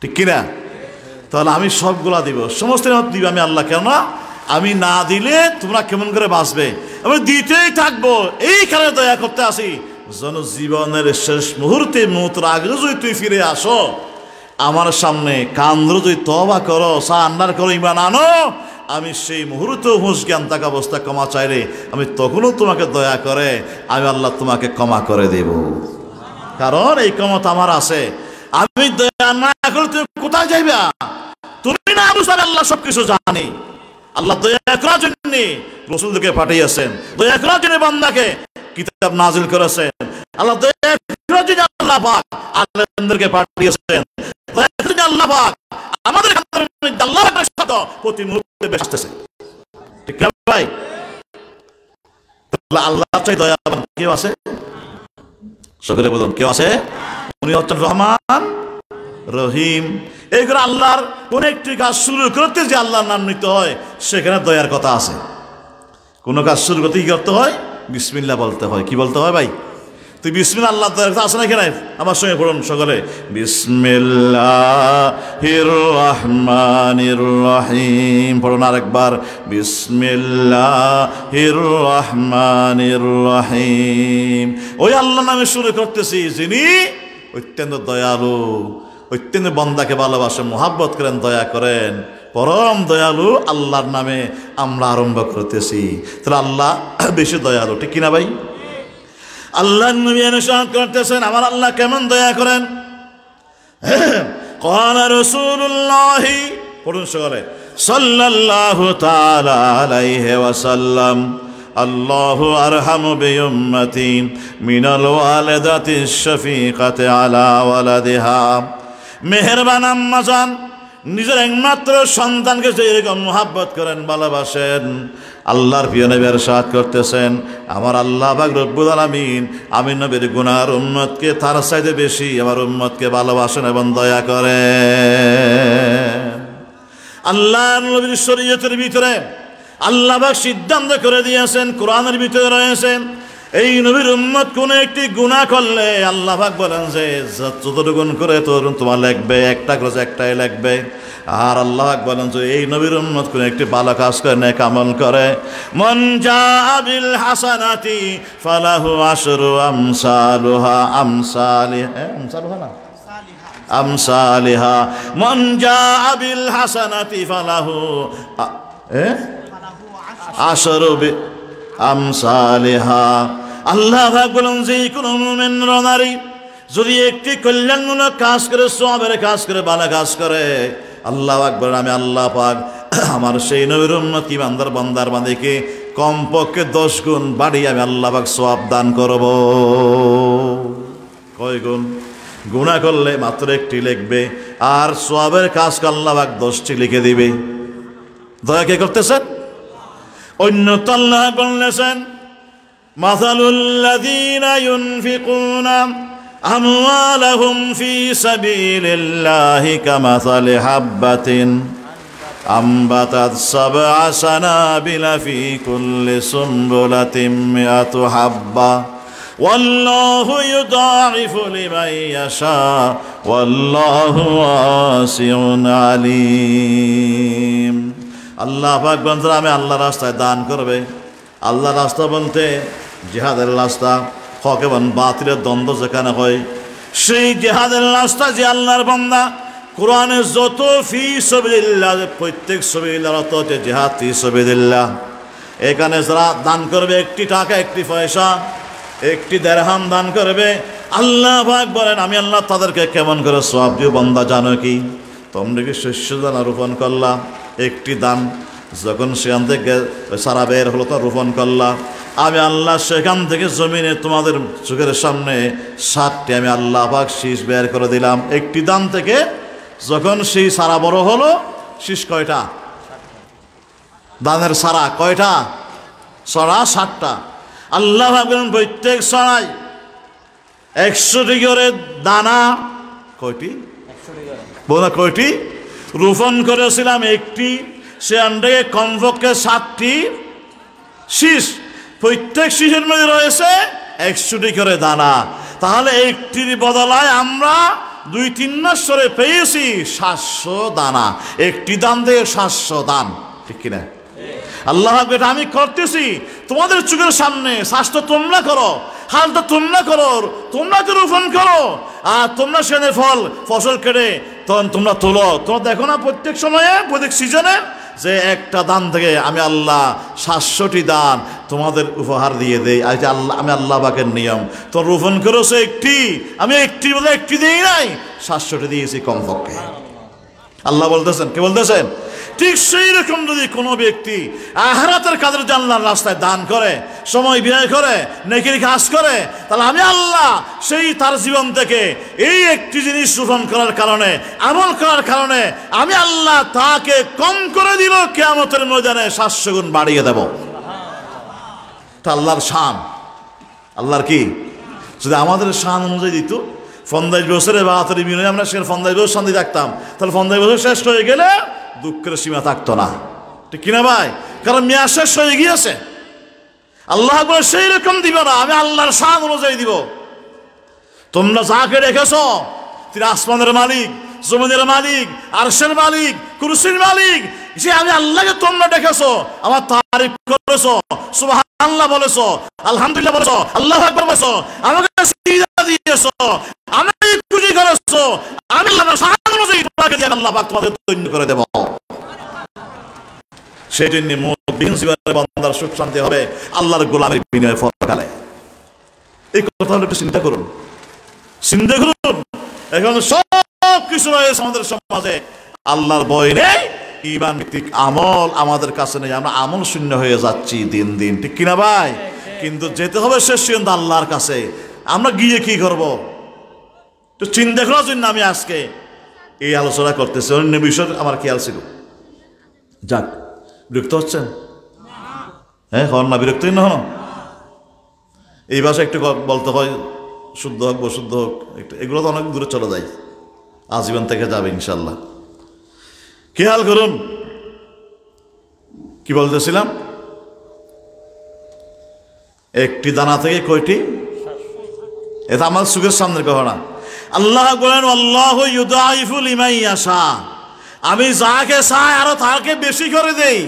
ঠিক কিনা? তাহলে আমি সবগুলা দিব, সমস্ত দিব আমি আল্লাহ। কেন আমি না দিলে তোমরা কেমন করে বাঁচবে? আমি দিতেই থাকবো। এইখানে দয়া করতে আসি, জনজীবনের শেষ মুহূর্তে মুহূর্তের আগে যদি তুই ফিরে আসো আমার সামনে, কান্দ্র যদি তওবা করো, সান্নার করো, ঈমান আনো, আমি সেই মুহূর্তেও হুঁশ জ্ঞান থাকা অবস্থা ক্ষমা চাইলে আমি তখনও তোমাকে দয়া করে আমি আল্লাহ তোমাকে ক্ষমা করে দেব। কারণ এই ক্ষমতা আমার আছে। আমি দয়া না করলে তুমি কোথায় যাইবা? তুমি না বুঝলে আল্লাহ সবকিছু জানি। আল্লাহ দয়া করার জন্য রাসূলকে পাঠিয়েছেন, দয়া করার জন্য বান্দাকে কিতাব নাজিল করেছেন। আল্লাহ দয়া করার জন্য আল্লাহ পাক আলেমদেরকে পাঠিয়েছেন। দয়া করার জন্য আল্লাহ পাক আমাদের মধ্যে আল্লাহর সাথে প্রতি মুহূর্তে বেসতেছে, ঠিক না ভাই? আল্লাহ চাই দয়াবান কেউ আছে? সকলে বলুন কেউ আছে? উনি হচ্ছেন রহমান রহিম। এই করে আল্লাহর কোন একটি কাজ শুরু করতে যে আল্লাহর নাম নিতে হয়, সেখানে দয়ার কথা আছে। কোন কাজ শুরু করতে কি করতে হয়? বিসমিল্লাহ বলতে হয়। কি বলতে হয় ভাই? তুই বিসমিল্লাহ, আল্লাহ দয়ার কথা আছে না এখানে? আমার সঙ্গে পড়ুন সকলে, বিসমিল্লাহির রহমানির রহিম। পড়ুন আরেকবার, বিসমিল্লাহির রহমানির রহিম। ওই আল্লাহ নামে শুরু করতেছি যিনি অত্যন্ত দয়ালু, অত্যন্ত বান্দাকে ভালোবাসেন, মুহাব্বত করেন, দয়া করেন, পরম দয়ালু আল্লাহর নামে আমরা আরম্ভ করতেছি। তাহলে আল্লাহ বেশি দয়ালু, ঠিক কিনা ভাই? আল্লাহ নবী অনুসরণ করতেছেন আমার আল্লাহ কেমন দয়া করেন। ক্বালা রাসূলুল্লাহ, পড়ুন সকলে, সাল্লাল্লাহু তাআলা আলাইহি ওয়াসাল্লাম, আল্লাহু আরহামু বিউম্মতি মিনাল ওয়ালিদাতি শাফীকাতি আলা ওয়ালাদিহা। মেহেরবান আম্মা জান নিজের একমাত্র সন্তানকে যেরকম মুহাব্বত করেন, ভালোবাসেন, আল্লাহর প্রিয় নবী ইরশাদ করতেছেন আমার আল্লাহ পাক রব্বুল আলামিন আমি নবীর গুনার উম্মতকে তার চাইতে বেশি আমার উম্মতকে ভালোবাসেন এবং দয়া করেন। আল্লাহর নবীর শরীয়তের ভিতরে আল্লাহ পাক সিদ্ধান্ত করে দিয়েছেন, কোরআনের ভিতরে রয়েছেন, এই নবীর উম্মত কোন একটি গুনাহ করলে আল্লাহ পাক বলেন যে যতটুকু করে তোমার লাগবে, একটা করে একটাই লাগবে। আর আল্লাহ পাক বলেন যে এই নবীর উম্মত কোন একটি ভালো কাজ করে, নেক আমল করে, মান জাআ বিল হাসানাতি ফালাহু আশরু আমসালুহা, আমসালিহা, মান জাআ বিল হাসানাতি ফালাহু আশরু আমসালিহা। আল্লাহ পাক বলেন যে কোন মুমিন নারী যদি একটি কল্যাণমূলক কাজ করে, সওয়াবের কাজ করে, ভালো কাজ করে, আল্লাহ পাক বলেন আমি আল্লাহ পাক আমার সেই নবীর উম্মত ইমানদার বান্দার বান্দিকে কমপক্ষে 10 গুণ বাড়িয়ে আমি আল্লাহ পাক সওয়াব দান করব। কয় গুণ? গুনাহ করলে মাত্র 1টি লিখবে, আর সওয়াবের কাজ আল্লাহ পাক 10টি লিখে দিবে। দয়া কে করতেছেন? অন্য আল্লাহ বলেছেন, মাসালুল্লাযীনা ইউনফিকুনা আমওয়ালাহুম ফি সাবিলিল্লাহি কামাসালি হাববাতিন আম্বাতাত সাবআ সানাবিলা ফি কুল্লি সুনবুলাতিন মিআতু হাব্বা ওয়াল্লাহু ইউদাঈফু লিমান ইয়াশা ওয়াল্লাহু ওয়াসিউন আলীম। আল্লাহ পাক বলেন, আমি আল্লাহর রাস্তায় দান করবে। আল্লাহর রাস্তা বলতে জিহাদের রাস্তা, হক এবং বাতিলের দ্বন্দ্ব যেখানে হয়, সেই জিহাদের রাস্তা যে আল্লাহর বান্দা কোরআনে যত ফি সাবিলিল্লাহ, প্রত্যেক সাবিলিল্লাহ অর্থ হচ্ছে জিহাদ ফি সাবিলিল্লাহ। এখানে যারা দান করবে 1টি টাকা, 1টি পয়সা, 1টি দিরহাম দান করবে, আল্লাহ পাক বলেন আমি আল্লাহ তাদেরকে কেমন করে সওয়াব দিব। বান্দা জানো কি? তোমরা কি শস্য দানা রোপণ করলা, 1টি দান যখন সেখান থেকে সারা বের হলো তো রোপণ করলা, আমি আল্লাহ সেখান থেকে জমিনে তোমাদের চোখের সামনে 7টি আমি আল্লাহ পাক শীষ বের করে দিলাম। 1টি দান থেকে যখন সেই সারা বড় হলো, শীষ কয়টা? দানের সারা কয়টা? সরা 7টা। আল্লাহ পাক বলেন প্রত্যেক সরাই 100টি করে দানা, কয়টি? বলা কয়টি? রোপণ করেছিলাম 1টি, সেখান থেকে কমপক্ষে 7টি শীষ, প্রত্যেক শীষের মধ্যে রয়েছে 100টি করে দানা। তাহলে 1টির বদলায় আমরা 2-3 মাস ধরে পেয়েছি 700 দানা। 1টি দান দিয়ে 700 দান, ঠিক কিনা? আল্লাহ এটা আমি করতেছি তোমাদের চোখের সামনে। শাস্ত্র তোমরা করো, হালটা তোমরা করো, তোমরা তো রোপণ করো, আর তোমরা সেখানে ফসল কেটে তখন তোমরা তোলো। তোমরা দেখো না প্রত্যেক সময়ে, প্রত্যেক সিজনে, যে একটা দান থেকে আমি আল্লাহ 700টি দান তোমাদের উপহার দিয়ে দেই। আজ আল্লাহ, আমি আল্লাহ পাকের নিয়ম। তো রোপণ করেছো 1টি, আমি 1টির বলে 1টি দিই নাই, 700টি দিয়েছি কমপক্ষে। আল্লাহ বলতেছেন, কে বলতেছেন? ঠিক সেই রকম যদি কোনো ব্যক্তি আখিরাতের কাজের আল্লাহর রাস্তায় দান করে, সময় ব্যয় করে, নেকির কাজ করে, তাহলে আমি আল্লাহ সেই তার জীবন থেকে এই 1টি জিনিস রোপণ করার কারণে, আমল করার কারণে আমি আল্লাহ তাকে কম করে দিব, কিয়ামতের ময়দানে 700 গুণ বাড়িয়ে দেব। তা আল্লাহর শান। আল্লাহর কি? যদি আমাদের শান অনুযায়ী দিত, 50 বছরে 72 বিনিময়ে আমরা সেখানে 50 বছর শান্তি থাকতাম, তাহলে 50 বছর শেষ হয়ে গেলে দুঃখের সীমা থাকতো না, ঠিক কিনা ভাই? কারণ মেয়াদ শেষ হয়ে গিয়েছে। আল্লাহ বলে সেই রকম দিব না, আমি আল্লাহর শান অনুযায়ী দিব। তোমরা যাকে রেখেছো, তিনি আসমানের মালিক, জমিনের মালিক, আরশের মালিক, কুরসির মালিক, যে আমি আল্লাহকে তোমরা দেখেছো, আমার তারিফ করেছো, সুবহানাল্লাহ বলেছো, আলহামদুলিল্লাহ বলেছো, আল্লাহু আকবার বলেছো, আমাকে সিজদা দিয়েছো, আমাকে খুশি করেছো, আমি আল্লাহর শান অনুযায়ী তোমাকে দিয়ে আল্লাহ পাক তোমাদের ধন্য করে দেব। সেই জন্য মুমিন জীবনের বান্দার সুখ শান্তি হবে আল্লাহর গোলামের বিনিময়ে পরকালে। এই কথাটা একটু চিন্তা করুন, চিন্তা করুন। এখন সব কিছু রয়েছে আমাদের সমাজে, আল্লাহর ভয় নেই, ঈমান ভিত্তিক আমল আমাদের কাছে নেই, আমরা আমল শূন্য হয়ে যাচ্ছি দিন দিন, ঠিক কিনা ভাই? কিন্তু যেতে হবে শেষ পর্যন্ত আল্লাহর কাছে। আমরা গিয়ে কি করব? তো চিন্তা করার জন্য আমি আজকে এই আলোচনা করতেছি। অন্য বিষয় আমার খেয়াল ছিল। যাক, বিরক্ত হচ্ছেন? হ্যাঁ, হন না? বিরক্তই না হন? এই ভাষা একটু বলতে হয়, শুদ্ধ হোক বশুদ্ধ হোক, একটু এগুলো তো অনেক দূরে চলে যায়, আজীবন থেকে যাবে ইনশাল্লাহ। খেয়াল করুন, কি বলতেছিলাম? 1টি দানা থেকে কয়টি? এটা আমার চোখের সামনের ঘটনা। আল্লাহ বলেন আল্লাহু ইউদাঈফু লিমান ইয়াশা, আমি যাকে চাই আরো তাকে বেশি করে দেই।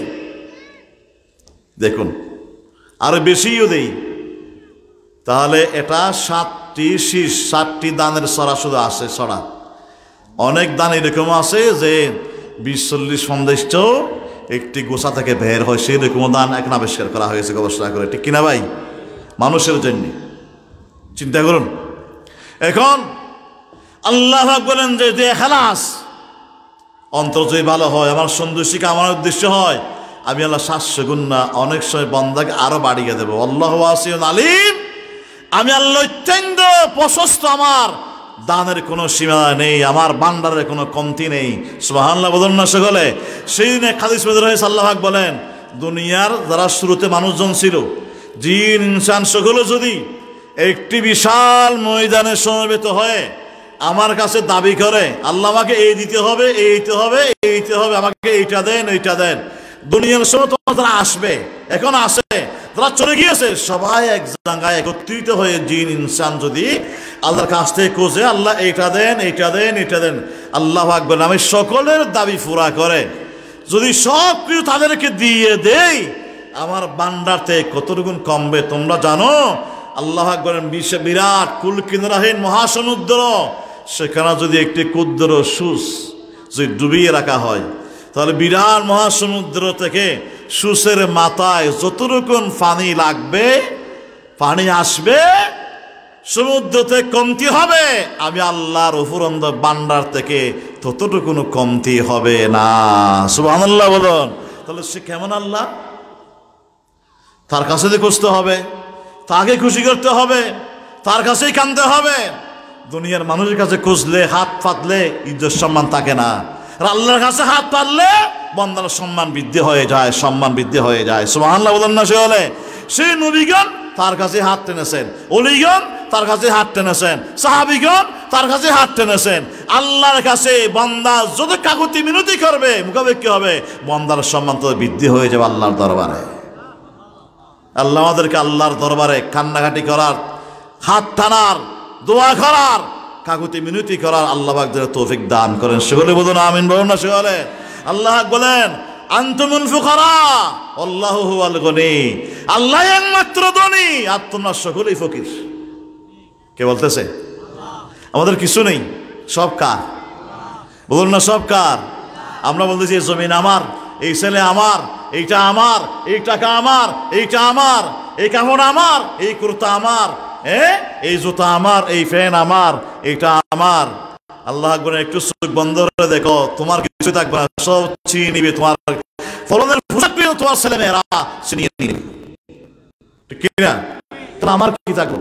দেখুন, আরো বেশিও দেই। তাহলে এটা 7টি শীষ, 7টি দানের ছড়া শুধু আছে ছড়া। অনেক দান এরকম আছে যে 20-40 সন্দেশটাও 1টি গোছা থেকে বের হয়, সেই রকম দান এখন আবিষ্কার করা হয়েছে গবেষণা করে, ঠিক কিনা ভাই? মানুষের জন্য চিন্তা করুন। এখন আল্লাহ বলেন যে খালাস, অন্তর যদি ভালো হয়, আমার সন্তুষ্টি কামনার উদ্দেশ্য হয়, আমি আল্লাহ 700 গুণ না, অনেক সময় বান্দাকে আরো বাড়িয়ে দেবো। আল্লাহু ওয়াসিউন আলিম, আমি আল্লাহ অত্যন্ত প্রশস্ত, আমার দানের কোনো সীমা নেই, আমার ভান্ডারের কোনো কমতি নেই। সুবহানাল্লাহ বলুন না সকলে। সেই দিনে হাদিস মধ্যে রয়েছে আল্লাহ পাক বলেন, দুনিয়ার যারা শুরুতে মানুষজন ছিল, জিন ইনসান সকলে যদি একটি বিশাল ময়দানে সমবেত হয়ে আমার কাছে দাবি করে, আল্লাহ আমাকে এই দিতে হবে, এই দিতে হবে, এই দিতে হবে, আমাকে এইটা দেন, এইটা দেন, দুনিয়ার সময় তোমার যারা আসবে, এখন আসে, যারা চলে গিয়েছে, সবাই এক জায়গায় একত্রিত হয়ে জিন ইনসান যদি আল্লাহর কাছ থেকে খোঁজে, আল্লাহ এইটা দেন, এইটা দেন, এইটা দেন, আল্লাহ পাক বলেন আমি সকলের দাবি পুরা করে যদি সব কিছু তাদেরকে দিয়ে দেই, আমার বান্দারতে কতটুকুন কমবে তোমরা জানো? আল্লাহ পাক বলেন বিরাট কুলকিনারাহীন মহাসমুদ্র, সেখানে যদি একটি ক্ষুদ্র সুস যদি ডুবিয়ে রাখা হয়, তাহলে বিরাট মহাসমুদ্র থেকে সুসের মাথায় যতটুকুন পানি লাগবে, পানি আসবে, সমুদ্রতে কমতি হবে, আমি আল্লাহর উপরন্ত বান্দার থেকে ততটুকুন কমতি হবে না। সুবহানাল্লাহ বলুন। তাহলে সে কেমন আল্লাহ? তার কাছে খুঁজতে হবে, তাকে খুশি করতে হবে, তার কাছেই কাঁদতে হবে। দুনিয়ার মানুষের কাছে খুঁজলে, হাত পাতলে ইজ্জত সম্মান থাকে না, আর আল্লাহর কাছে হাত পাতলে বান্দার সম্মান বৃদ্ধি হয়ে যায়, সম্মান বৃদ্ধি হয়ে যায়। সুবহানাল্লাহ বলেন না সকলে। সেই নবীগণ তার কাছে হাত টেনেছেন, ওলিগণ তার কাছে হাত টেনেছেন, সাহাবীগণ তার কাছে হাত টেনেছেন। আল্লাহর কাছে বান্দা যত কাকুতি মিনতি করবে, মুখাপেক্ষি হবে, বান্দার সম্মান তো বৃদ্ধি হয়ে যাবে আল্লাহর দরবারে। আল্লাহ আমাদেরকে আল্লাহর দরবারে কান্নাকাটি করার, হাত টানার, দোয়া করার, কাকুতি মিনতি করার আল্লাহ পাক যেন তৌফিক দান করেন। সকলে বলুন আমিন বলুন না সকলে। আল্লাহ বলেন আনতুমুল ফুকারা আল্লাহু হুয়াল গনি, আল্লাহ একমাত্র ধনী আর তোমরা সকলেই ফকির। কে বলতেছে? আমাদের কিছু নেই, সব কার? বলুন না সব কার? আমরা বলতেছি এই জমিন আমার, এই ছেলে আমার, এইটা আমার, এই টাকা আমার, এইটা আমার, এই কাপড় আমার, এই কুর্তা আমার, এই জুতা আমার, এই ফ্যান আমার, এইটা আমার। আল্লাহ আকবার। একটু চোখ বন্ধ করে দেখো, তোমার কিছু থাকবে না, সব ছিনিয়ে নিবে। তোমার ফলনের পোশাক পেয়ে তোমার ছেলে মেয়েরা ছিনিয়ে নিবে, ঠিক না? আমার কি থাকলো?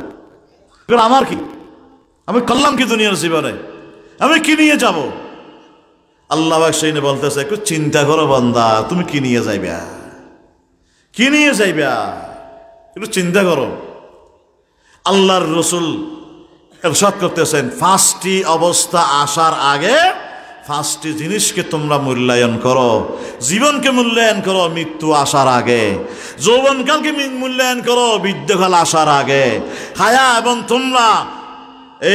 আমার কি? আমি করলাম কি দুনিয়ার জীবনে? আমি কি নিয়ে যাব? আল্লাহ সেই বলতেছে একটু চিন্তা করো বান্দা, তুমি কি নিয়ে যাইবা, কি নিয়ে যাইবা, একটু চিন্তা করো। আল্লাহর রসুল ইরশাদ করতেছেন, 5টি অবস্থা আসার আগে 5টি জিনিসকে তোমরা মূল্যায়ন করো। জীবনকে মূল্যায়ন করো মৃত্যু আসার আগে, যৌবনকালকে মূল্যায়ন করো বৃদ্ধকাল আসার আগে, হায়া এবং তোমরা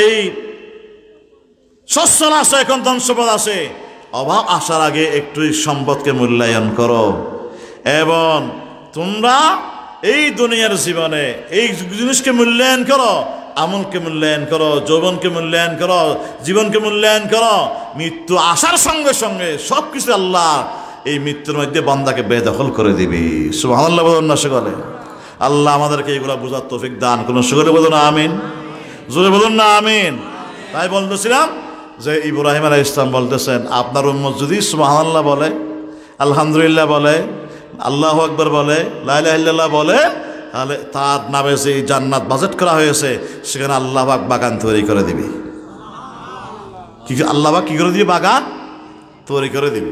এই সচ্ছল আছে, এখন ধন সম্পদ আছে, অভাব আসার আগে একটু সম্পদকে মূল্যায়ন করো। এবং তোমরা এই দুনিয়ার জীবনে এই জিনিসকে মূল্যায়ন করো, আমলকে মূল্যায়ন করো, যৌবনকে মূল্যায়ন করো, জীবনকে মূল্যায়ন করো। মৃত্যু আসার সঙ্গে সঙ্গে সবকিছু আল্লাহ এই মৃত্যুর মধ্যে বান্দাকে বেদখল করে দিবে। সুবহানাল্লাহ বলুন না সকলে। আল্লাহ আমাদেরকে এগুলা বোঝার তৌফিক দান করুন। সকলে বলুন আমিন, জোরে বলুন না আমিন। তাই বলতেছিলাম যে ইব্রাহিম আলাইহিস সালাম বলতেছেন, আপনার উম্মত যদি সুবহানাল্লাহ বলে, আলহামদুলিল্লাহ বলে, আল্লাহু আকবার বলে, লা ইলাহা ইল্লাল্লাহ বলে, তাহলে তার নামে যে জান্নাত বাজেট করা হয়েছে সেখানে আল্লাহ পাক বাগান তৈরি করে দিবে। কি আল্লাহ পাক কি করে দিবে? বাগান তৈরি করে দিবে।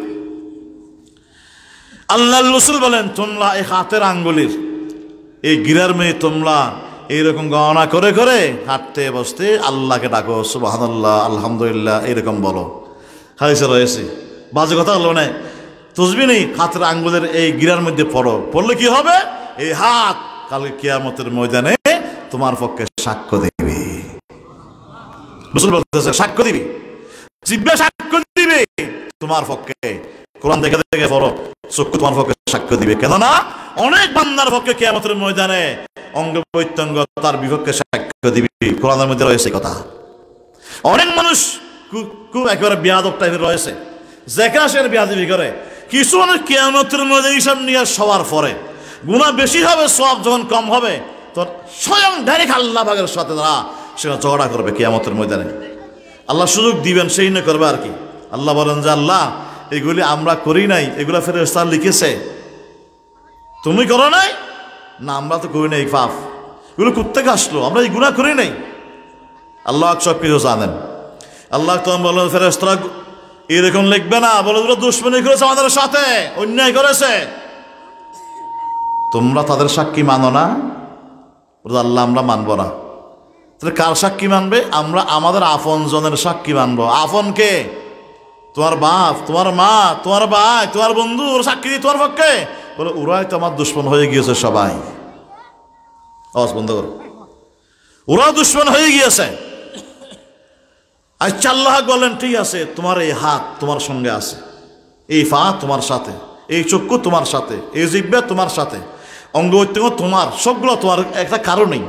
আল্লাহর রাসূল বলেন, তোমরা এই হাতের আঙ্গুলের এই গিরার মেয়ে তোমরা এইরকম গণনা করে করে হাঁটতে বসতে আল্লাহকে ডাকো, সুবহানাল্লাহ, আলহামদুলিল্লাহ, এইরকম বলো। হাদিসে রয়েছে, বাজে কথা হলো না, তসবিহ নেই, হাতের আঙ্গুলের এই গিরার মধ্যে পড়ো। পড়লে কি হবে? এই হাত কালকে কিয়ামতের ময়দানে তোমার পক্ষে সাক্ষ্য দিবে। রাসূল বলতেছে সাক্ষ্য দিবে, জিহ্বা সাক্ষ্য দিবে তোমার পক্ষে। কোরআন দেখে দেখে পড়ো, চক্ষু তোমার পক্ষে সাক্ষ্য দিবে। কেননা অনেক বান্দার পক্ষে কিয়ামতের ময়দানে অঙ্গ প্রত্যঙ্গ তার বিপক্ষে সাক্ষ্য দিবে। কোরআনের মধ্যে রয়েছে কথা। অনেক মানুষ খুব একেবারে বিয়াদব টাইপের রয়েছে, যেখানে সেখানে বিয়াদবি করে। কিছু মানুষ কিয়ামতের মধ্যে হিসাব নিয়ে সবার পরে গুনাহ বেশি হবে, সওয়াব যখন কম হবে, তোর স্বয়ং ডাইরেক্ট আল্লাহ পাকের সাথে তারা সেখানে ঝগড়া করবে কিয়ামতের ময়দানে। আল্লাহ সুযোগ দিবেন, সেই না করবে আর কি। আল্লাহ বলেন যে আল্লাহ এগুলি আমরা করি নাই, এগুলা ফেরেশতা লিখেছে, তুমি করো নাই? না, আমরা তো করি নাই পাপ। এগুলো কোত্থেকে আসলো? আমরা এই গুনাহ করি নাই। আল্লাহ সব কিছু জানেন। আল্লাহ তখন বললেন, ফেরেশতারা এরকম লিখবে না, বলে ওরা দুশ্মনী করেছে আমাদের সাথে, অন্যায় করেছে, তোমরা তাদের সাক্ষী মানো না? আল্লাহ আমরা মানব না। তাহলে কার সাক্ষী মানবে? আমরা আমাদের আপন জনের সাক্ষী মানবো। আপন কে? তোমার বাপ, তোমার মা, তোমার ভাই, তোমার বন্ধু, ওর সাক্ষী দিয়ে তোমার পক্ষে? বলে ওরাই তো আমার দুশ্মন হয়ে গিয়েছে সবাই। আওয়াজ বন্ধ করো। ওরাও দুশ্মন হয়ে গিয়েছে। আচ্ছা, আল্লাহ বলেন ঠিক আছে, তোমার এই হাত তোমার সঙ্গে আছে, এই পা তোমার সাথে, এই চক্ষু তোমার সাথে, এই জিহ্বা তোমার সাথে, অঙ্গ প্রত্যঙ্গ তোমার, সবগুলো তোমার, একটা কারণেই।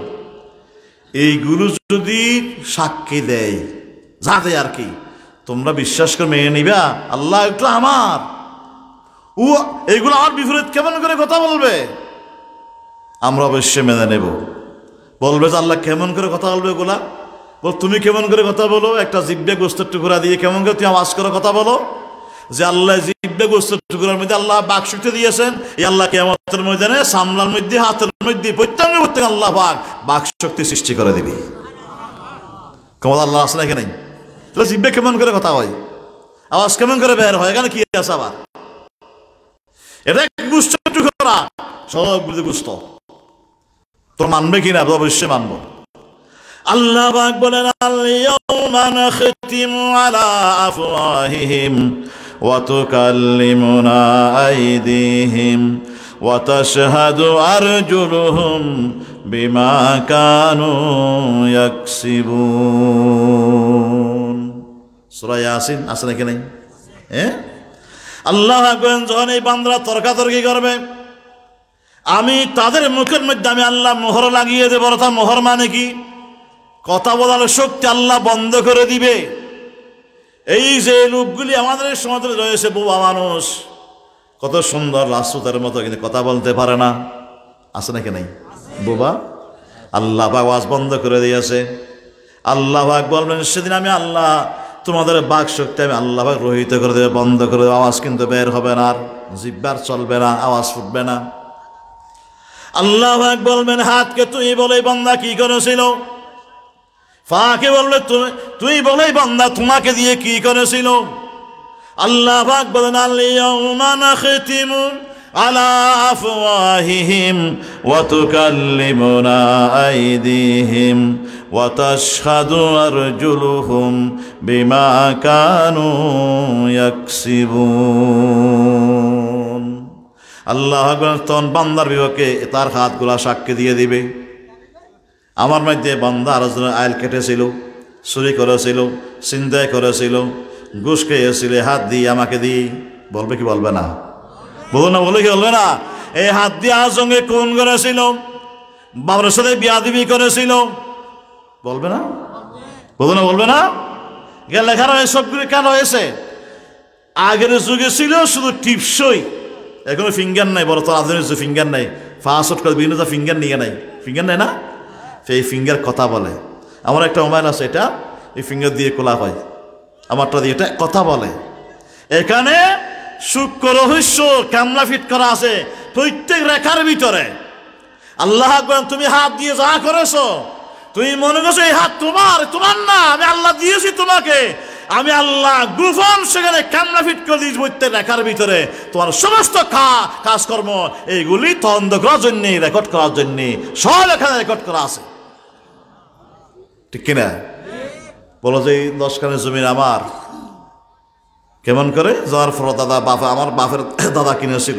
এইগুলো যদি সাক্ষী দেয়, যাতে আর কি তোমরা বিশ্বাস করে মেনে নিবা আল্লাহ একটু আমার, ও এইগুলো আমার বিপরীত কেমন করে কথা বলবে? আমরা অবশ্যই মেনে নেব। বলবে যে আল্লাহ কেমন করে কথা বলবে এগুলা? বল তুমি কেমন করে কথা বলো? একটা জিহ্বা গোস্তের টুকরা দিয়ে কেমন করে তুমি আওয়াজ করে কথা বলো? যে আল্লাহ জিহ্বা গোস্তের টুকরার মধ্যে আল্লাহ বাকশক্তি দিয়েছেন, এই আল্লাহ কিয়ামতের ময়দানে সামলার মধ্যে, হাতের মধ্যে, প্রত্যঙ্গে প্রত্যঙ্গে আল্লাহ বাকশক্তি সৃষ্টি করে দিবি। কেমন আল্লাহ আছে না? এখানে তাহলে জিহ্বা কেমন করে কথা হয়, আওয়াজ কেমন করে বের হয়? এখানে কি আছে আবার? এটা গোস্তের টুকরা, সবগুলো গোস্ত। তোর মানবে কিনা? অবশ্যই মানবো। আল্লাহ পাক বলেন, আল-ইয়াওমা নাখতিমু আলা আফওয়াহিহিম ওয়া তুকাল্লিমুনা আইদিহিম ওয়া তাশহাদু আরজুলুহুম বিমা কানু ইয়াকসিবুন। সূরা ইয়াসিন আছে নাকি নাই? আল্লাহ বলেন, যখন এই বান্দারা তর্কাতর্কি করবে, আমি তাদের মুখের মধ্যে আমি আল্লাহ মোহর লাগিয়ে দেব। অর্থাৎ মোহর মানে কি? কথা বলার শক্তি আল্লাহ বন্ধ করে দিবে। এই যে লোকগুলি আমাদের সমাজে রয়েছে, বোবা মানুষ, কত সুন্দর রাসূলের মতো, কিন্তু কথা বলতে পারে না, আছে নাকি নাই? বোবা। আল্লাহ পাক আওয়াজ বন্ধ করে দিয়েছে। আল্লাহ পাক বলবেন, সেদিন আমি আল্লাহ তোমাদের বাক শক্তি আমি আল্লাহ পাক রহিত করে দেবে, বন্ধ করে দেবে। আওয়াজ কিন্তু বের হবে না, আর জিহ্বার চলবে না, আওয়াজ ফুটবে না। আল্লাহ পাক বলবেন, হাতকে তুই বলে বান্দা কি করেছিল? ফাকে বললে তুই বলে বান্দা তোমাকে দিয়ে কি করেছিল? আল্লাহ পাক বলেন, আল-ইয়াওমা নাখতিমু আলা আফওয়াহিহিম ওয়া তুকাল্লিমুনা আইদিহিম ওয়া তাশহাদু আরজুলুহুম বিমা কানু ইয়াকসিবুন। আল্লাহ তখন বান্দার বিপক্ষে তার হাতগুলা সাক্ষী দিয়ে দিবে। আমার মধ্যে বান্দা আরেকজন আইল কেটেছিল, চুরি করেছিল, ছিনতাই করেছিল, ঘুষ খেয়েছিল, হাত দিয়ে আমাকে দিয়ে, বলবে কি বলবে না? বলবে না? বলে কি বলবে না? এই হাত দিয়ে আর সঙ্গে খুন করেছিল, বাবার সাথে বিয়াদবি করেছিল, বলবে না? বলবে না? বলবে না? লেখা রয়েছে, সবগুলো কেন হয়েছে? আগের যুগে ছিল শুধু টিপসই, এখনো ফিঙ্গার নাই। বড় তো আধুনিক ফিঙ্গার নাই, ফাস্ট করে বিভিন্ন ফিঙ্গার নিয়ে নাই, ফিঙ্গার নেই না, এই ফিঙ্গার কথা বলে। আমার একটা মোবাইল আছে, এটা এই ফিঙ্গার দিয়ে খোলা হয়, আমারটা দিয়ে এটা কথা বলে। এখানে সূক্ষ্ম রহস্য ক্যামেরা ফিট করা আছে প্রত্যেক রেখার ভিতরে। আল্লাহ তুমি হাত দিয়ে যা করেছো, তুমি মনে করছো এই হাত তোমার, তোমার না, আমি আল্লাহ দিয়েছি তোমাকে। আমি আল্লাহ গোপন সেখানে ক্যামেরা ফিট করে দিয়েছি প্রত্যেক রেখার ভিতরে। তোমার সমস্ত কাজকর্ম এইগুলি তদন্ত করার জন্য, রেকর্ড করার জন্য সব এখানে রেকর্ড করা আছে, ঠিক কিনা? বলো যে 10 খানের জমিন আমার, কেমন করে? যাওয়ার পর দাদা বাবা, আমার বাপের দাদা কিনেছিল,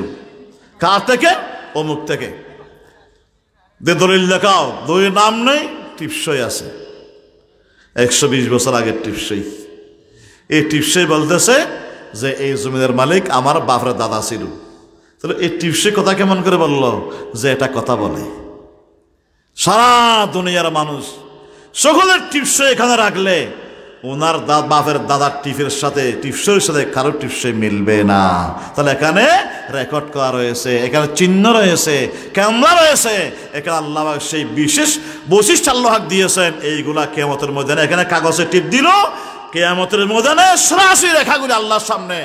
কার থেকে? অমুক থেকে। দলিল দেখাও, দলিল নাম নেই, টিপসই আছে, 120 বছর আগের টিপসই। এই টিপসই বলতেছে যে এই জমিনের মালিক আমার বাপের দাদা ছিল। তাহলে এই টিপসই কথা কেমন করে বললো যে এটা কথা বলে? সারা দুনিয়ার মানুষ সকলের টিপসই এখানে রাখলে ওনার বাপের দাদার টিপসের সাথে কারো টিপসই মিলবে না। তাহলে এখানে রেকর্ড করা রয়েছে, এখানে চিহ্ন রয়েছে, ক্যামেরা রয়েছে, এখানে আল্লাহ সেই বিশেষ বৈশিষ্ট্য আল্লাহ দিয়েছেন। এইগুলা কিয়ামতের ময়দানে এখানে কাগজে টিপ দিল, কিয়ামতের ময়দানে সরাসরি রেখাগুলি আল্লাহর সামনে,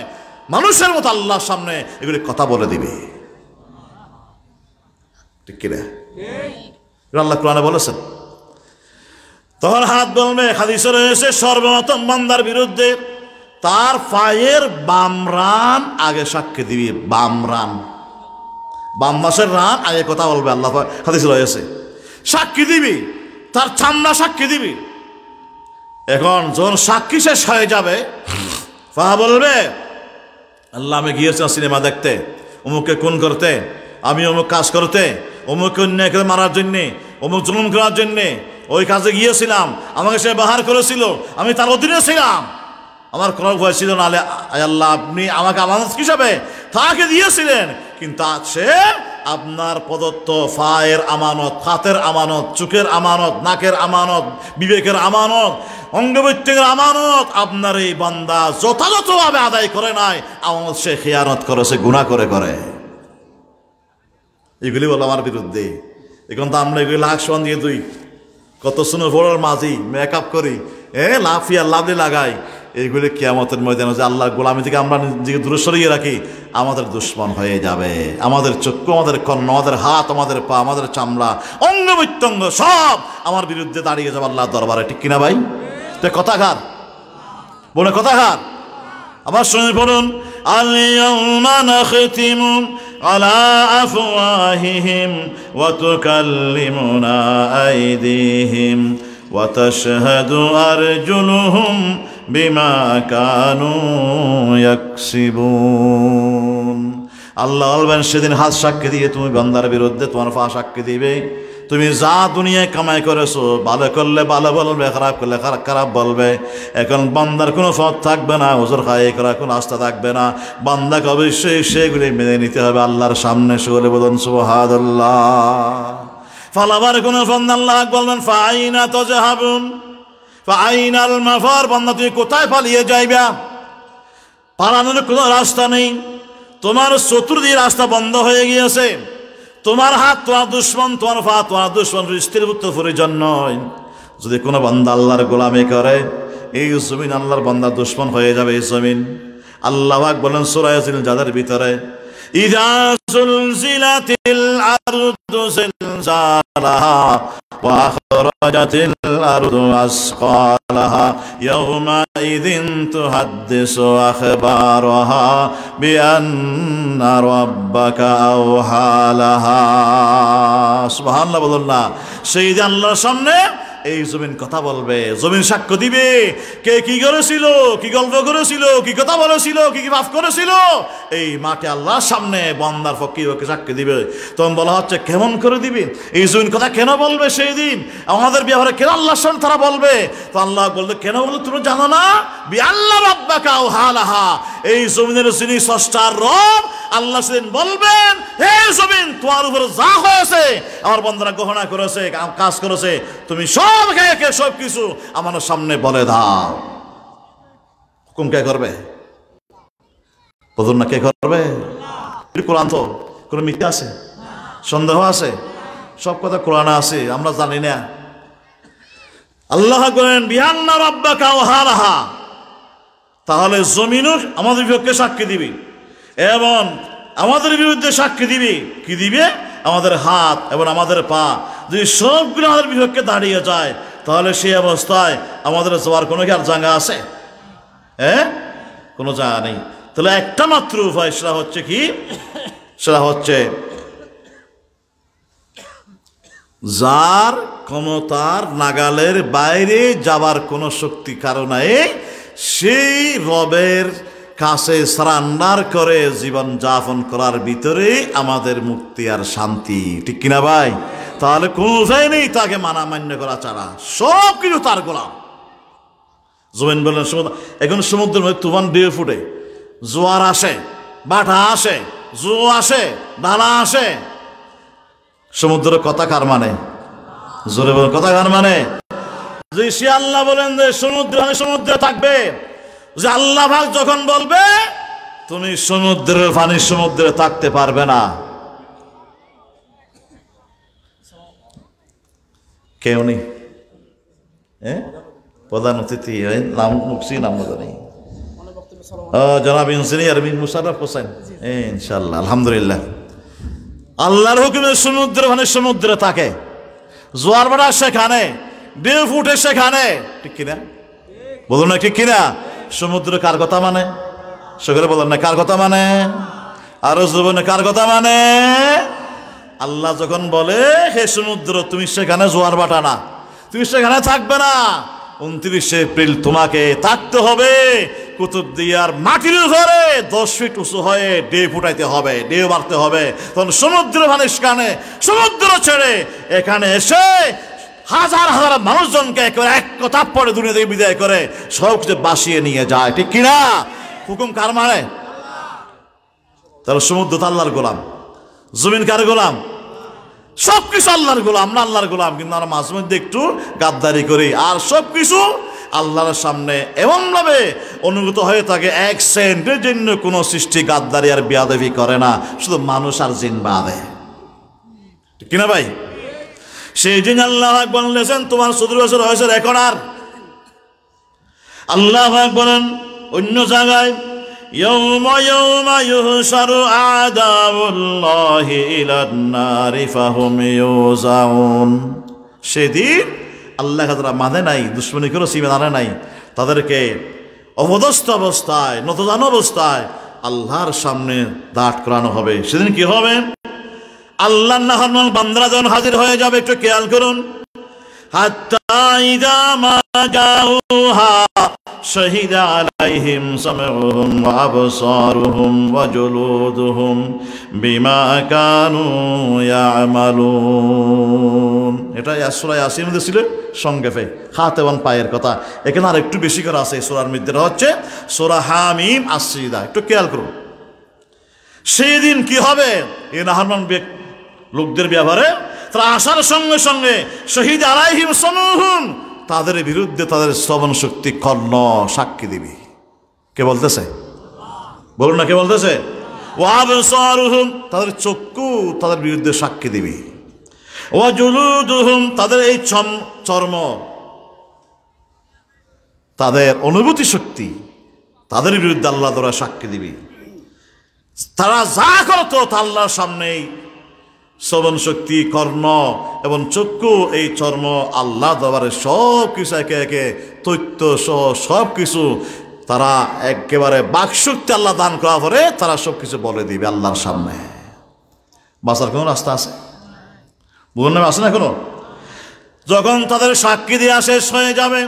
মানুষের মতো আল্লাহর সামনে এগুলি কথা বলে দিবে। ঠিক কিনা? আল্লাহ কোরআনে বলেছেন। তখন হাত বলবে, হাদিসে রয়েছে সর্বপ্রথম বান্দার বিরুদ্ধে তার পায়ের বাম রান আগে সাক্ষী দিবি। বাম রান, বাম মাসের রান আগে কথা বলবে, আল্লাহ হাদিসে রয়েছে। সাক্ষী দিবি, তার চামড়া সাক্ষী দিবি। এখন যখন সাক্ষী শেষ হয়ে যাবে, ফাহা বলবে, আল্লাহ আমি গিয়েছিলাম সিনেমা দেখতে, অমুককে খুন করতে, আমি অমুক কাজ করতে, অমুককে অন্যায় করে মারার জন্যে, অমুক জুলুম করার জন্যে ওই কাজে গিয়েছিলাম, আমাকে সে বাহার করেছিল, আমি তার অধীনে ছিলাম, আমার কোনো ভয় ছিল না। আল্লাহ আপনি আমাকে আমানত হিসাবে তাকে দিয়েছিলেন, কিন্তু সে আপনার প্রদত্ত ফায়ের আমানত, হাতের আমানত, চোখের আমানত, নাকের আমানত, বিবেকের আমানত, অঙ্গবৈত্যের আমানত আপনার এই বান্দা যথাযথভাবে আদায় করে নাই, আমানত সে খেয়ানত করেছে, গুনাহ করে করে। এগুলি বলো আমার বিরুদ্ধে। এখন তো আমরা এগুলি লাখ সোয়ান দিয়ে দুই কত শুনো বড়োর মাঝি মেকআপ করি, লাফিয়া লাভলি লাগাই, এইগুলি কিয়ামতের ময়দানে যে আল্লাহর গোলামি থেকে আমরা নিজেকে দূরে সরিয়ে রাখি, আমাদের দুশ্মন হয়ে যাবে। আমাদের চক্ষু, আমাদের কর্ণ, আমাদের হাত, আমাদের পা, আমাদের চামড়া, অঙ্গ প্রত্যঙ্গ সব আমার বিরুদ্ধে দাঁড়িয়ে যাবে আল্লাহর দরবারে। ঠিক কিনা ভাই? কথাঘাত বলে কথাঘাত। আবার শুনে পড়ুন, আল-ইয়াওমা নাখতিমু আলা আফওয়াহিহিম ওয়া তুকাল্লিমুনা আইদিহিম ওয়া তাশহাদু আরজুলুহুম বিমা কানু ইয়াকসিবুন। আল্লাহ বলবেন সেদিন হাত সাক্ষী দিয়ে তুমি বান্দার বিরুদ্ধে, তোমার পা সাক্ষী দিবে। তুমি যা দুনিয়ায় কামাই করেছো, ভালো করলে ভালো বলবে, খারাপ করলে খারাপ বলবে। এখন বান্দার কোনো পথ থাকবে না, ওজোর খাই করার কোনো আস্থা থাকবে না। বান্দাকে অবশ্যই সেগুলি মেনে নিতে হবে আল্লাহর সামনে। সকলে বলুন সুবহানাল্লাহ। ফালাবার কোনো ফন্দ আল্লাহ বলবেন ফাইনা তাযহাবুন ফাইনাল মাফার, বান্দা তুমি কোথায় পালিয়ে যাইবা? পালানোর কোনো রাস্তা নেই, তোমার চতুর্দিকে রাস্তা বন্ধ হয়ে গিয়েছে। তোমার হাত তোমার দুশ্মন, তোমার পা তোমার দুশ্মন, স্ত্রীর পুত্র পরিজন নয়। যদি কোনো বান্দা আল্লাহর গোলামি করে, এই জমিন আল্লাহর বান্দার দুশ্মন হয়ে যাবে। এই জমিন আল্লাহ পাক বলেন সূরা ইয়াসিন যাদের ভিতরে, ইযা যুলজিলাতিল আরদু জিলজালাহা ওয়া আখরাজাতিল আরদু আসকালাহা ইয়াওমা ইযিন তুহাদ্দিসু আখবারাহা বিআন্না রাব্বাকা আওহালাহা। সুবহানাল্লাহ বলুন না। সেই দিন আল্লাহর সামনে এই জমিন কথা বলবে, জমিন সাক্ষ্য দিবে, কে কি করেছিল, কি গল্প করেছিল, কি কথা বলেছিল, কি কি পাপ করেছিল। এই মাঠে আল্লাহর সামনে বান্দার পক্ষে সাক্ষ্য দিবে। তখন বলা হচ্ছে কেমন করে দিবে, এই জমিন কথা কেন বলবে? সেই দিন আমাদের ব্যাপারে কেন আল্লাহর সামনে তারা বলবে? তো আল্লাহ বলবে কেন বলবে তুমি জানো না? বিআন্না রাব্বাকা আওহালাহা, এই জমিনের যিনি স্রষ্টার রব আল্লাহ সেদিন বলবেন, হে জমিন তোমার উপরে যা হয়েছে, আমার বান্দারা গহনা করেছে, কাজ করেছে, তুমি সব সব কিছু আমার সামনে বলে দাও। হুকুম কে করবে? বলুন না, কে করবে? কোরআন তো কোনো মিথ্যা আছে, সন্দেহ আছে? সব কথা কোরআনে আছে, আমরা জানি না। আল্লাহ বলেন বিআন্না রাব্বাকা আওহালাহা, তাহলে জমিনও আমাদের বিপক্ষে সাক্ষী দিবি এবং আমাদের বিরুদ্ধে সাক্ষী দিবি। কি দিবে? আমাদের হাত এবং আমাদের পা যদি সবগুলো আমাদের বিপক্ষে দাঁড়িয়ে যায়, তাহলে সেই অবস্থায় আমাদের যাওয়ার কোনো কি আর জায়গা আছে? কোনো জায়গা নেই। তাহলে একটা মাত্র উপায়, সেটা হচ্ছে কি? সেটা হচ্ছে যার ক্ষমতার নাগালের বাইরে যাবার কোনো শক্তি কারণে সেই রবের কাছে সারান্ডার করে জীবন যাপন করার ভিতরে আমাদের মুক্তি আর শান্তি। ঠিক কিনা ভাই? তাহলে কোনো উপায় নেই তাকে মান্য করা ছাড়া, সব কিছু তার গোলাম। জমিন বললেন এখন সমুদ্রের মধ্যে তুফান দিয়ে ফুটে, জোয়ার আসে, বাটা আসে, জো আসে, ডানা আসে, সমুদ্রের কথা কার মানে? জোরে বলেন, কথা কার মানে? যে সে আল্লাহ বলেন যে সমুদ্রে থাকবে, যে আল্লাহ পাক যখন বলবে তুমি সমুদ্রের পানি সমুদ্রে থাকতে পারবে না, কেউ নেই। প্রধান অতিথি নাম মুক্সি নাম জানি জনাব ইঞ্জিনিয়ার মুশাররফ হোসেন, ইনশাআল্লাহ, আলহামদুলিল্লাহ। আল্লাহর হুকুমে সমুদ্র মানে সমুদ্রে থাকে, জোয়ার ভাটা সেখানে, ঢেউ ফুটে সেখানে, ঠিক কিনা বলুন না, ঠিক কিনা? সমুদ্র কার কথা মানে? সকলে বলেন না কার কথা মানে? আরো জীবনে কার কথা মানে? আল্লাহ যখন বলে হে সমুদ্র তুমি সেখানে জোয়ার ভাটা না, তুমি সেখানে থাকবে না, 29 এপ্রিল তোমাকে থাকতে হবে কুতুবদিয়ার মাটির উপরে 10 ফিট উঁচু হয়ে ঢেউ ফুটাইতে হবে, ঢেউ মারতে হবে। তখন সমুদ্র ভানিস কানে সমুদ্র ছেড়ে এখানে এসে হাজার হাজার মানুষজনকে এক কথা পরে দুনিয়া থেকে বিদায় করে সব কিছু বাসিয়ে নিয়ে যায়, ঠিক কিনা? হুকুম কার মানে? তাহলে সমুদ্র তো আল্লাহর গোলাম, জমিন কার গোলাম? সবকিছু আল্লাহর গোলাম, আমরা আল্লাহর গোলাম, কিন্তু আমরা মাঝে মধ্যে একটু গাদ্দারি করি। আর সবকিছু আল্লাহর সামনে এমন ভাবে অনুভূত হয়ে থাকে, 1 সেকেন্ডের জন্য কোনো সৃষ্টি গাদ্দারি আর বেয়াদবি করে না, শুধু মানুষ আর জিন বাদে, ঠিক কিনা ভাই? সেই দিন আল্লাহ বলেছেন তোমার 14 বছর হয়েছে এখন আর। আল্লাহ বলেন অন্য জায়গায় ইয়াউমা ইয়াউমা ইউহশারু আ'দাউল্লাহি ইলান নারি ফাহুম ইউজাউন। সেদিন আল্লাহ যারা মানে নাই, দুশ্মনী করে সীমা আনে নাই, তাদেরকে অপদস্থ অবস্থায়, নতজান অবস্থায় আল্লাহর সামনে দাঁড় করানো হবে। সেদিন কি হবে? আল্লাহর নাফরমান বান্দারা যখন হাজির হয়ে যাবে, একটু খেয়াল করুন, হাত্তা ইযা মা জাউহা শাহিদা আলাইহিম সামউহুম ওয়া আবসারুহুম ওয়া জুলুদুহুম বিমা কানু ইয়ামালুন। এটা সূরা ইয়াসিনের মধ্যে ছিল সংক্ষেপে হাত এবং পায়ের কথা, এখানে আর একটু বেশি করে আছে সূরার মধ্যে, হচ্ছে সূরা হামিম আস-সিজদা। একটু খেয়াল করুন সেদিন কি হবে এই নাফরমান লোকদের ব্যাপারে। তারা আসার সঙ্গে সঙ্গে শহীদ আলাইহিম সামউহুম, তাদের বিরুদ্ধে তাদের শ্রবণ শক্তি কর্ণ সাক্ষী দিবি। কে বলতেছে? বলুন না কে বলতেছে? ওয়া আবসারুহুম, তাদের চক্ষু তাদের বিরুদ্ধে সাক্ষী দিবি। ওয়া জুলুদুহুম, তাদের এই চর্ম, তাদের অনুভূতি শক্তি তাদের বিরুদ্ধে আল্লাহ দ্বারা সাক্ষী দিবি। তারা যা করতো তা আল্লাহর সামনেই শ্রবণ শক্তি, কর্ণ এবং চক্ষু, এই চর্ম আল্লাহ দরবারে সব কিছু একে একে তথ্য সহ সব কিছু তারা একেবারে বাকশক্তি আল্লাহ দান করার পরে তারা সব কিছু বলে দিবে আল্লাহর সামনে। বাঁচার কোনো রাস্তা আছে? বুঝুন না, আছে না কোনো? যখন তাদের সাক্ষী দেওয়া শেষ হয়ে যাবে,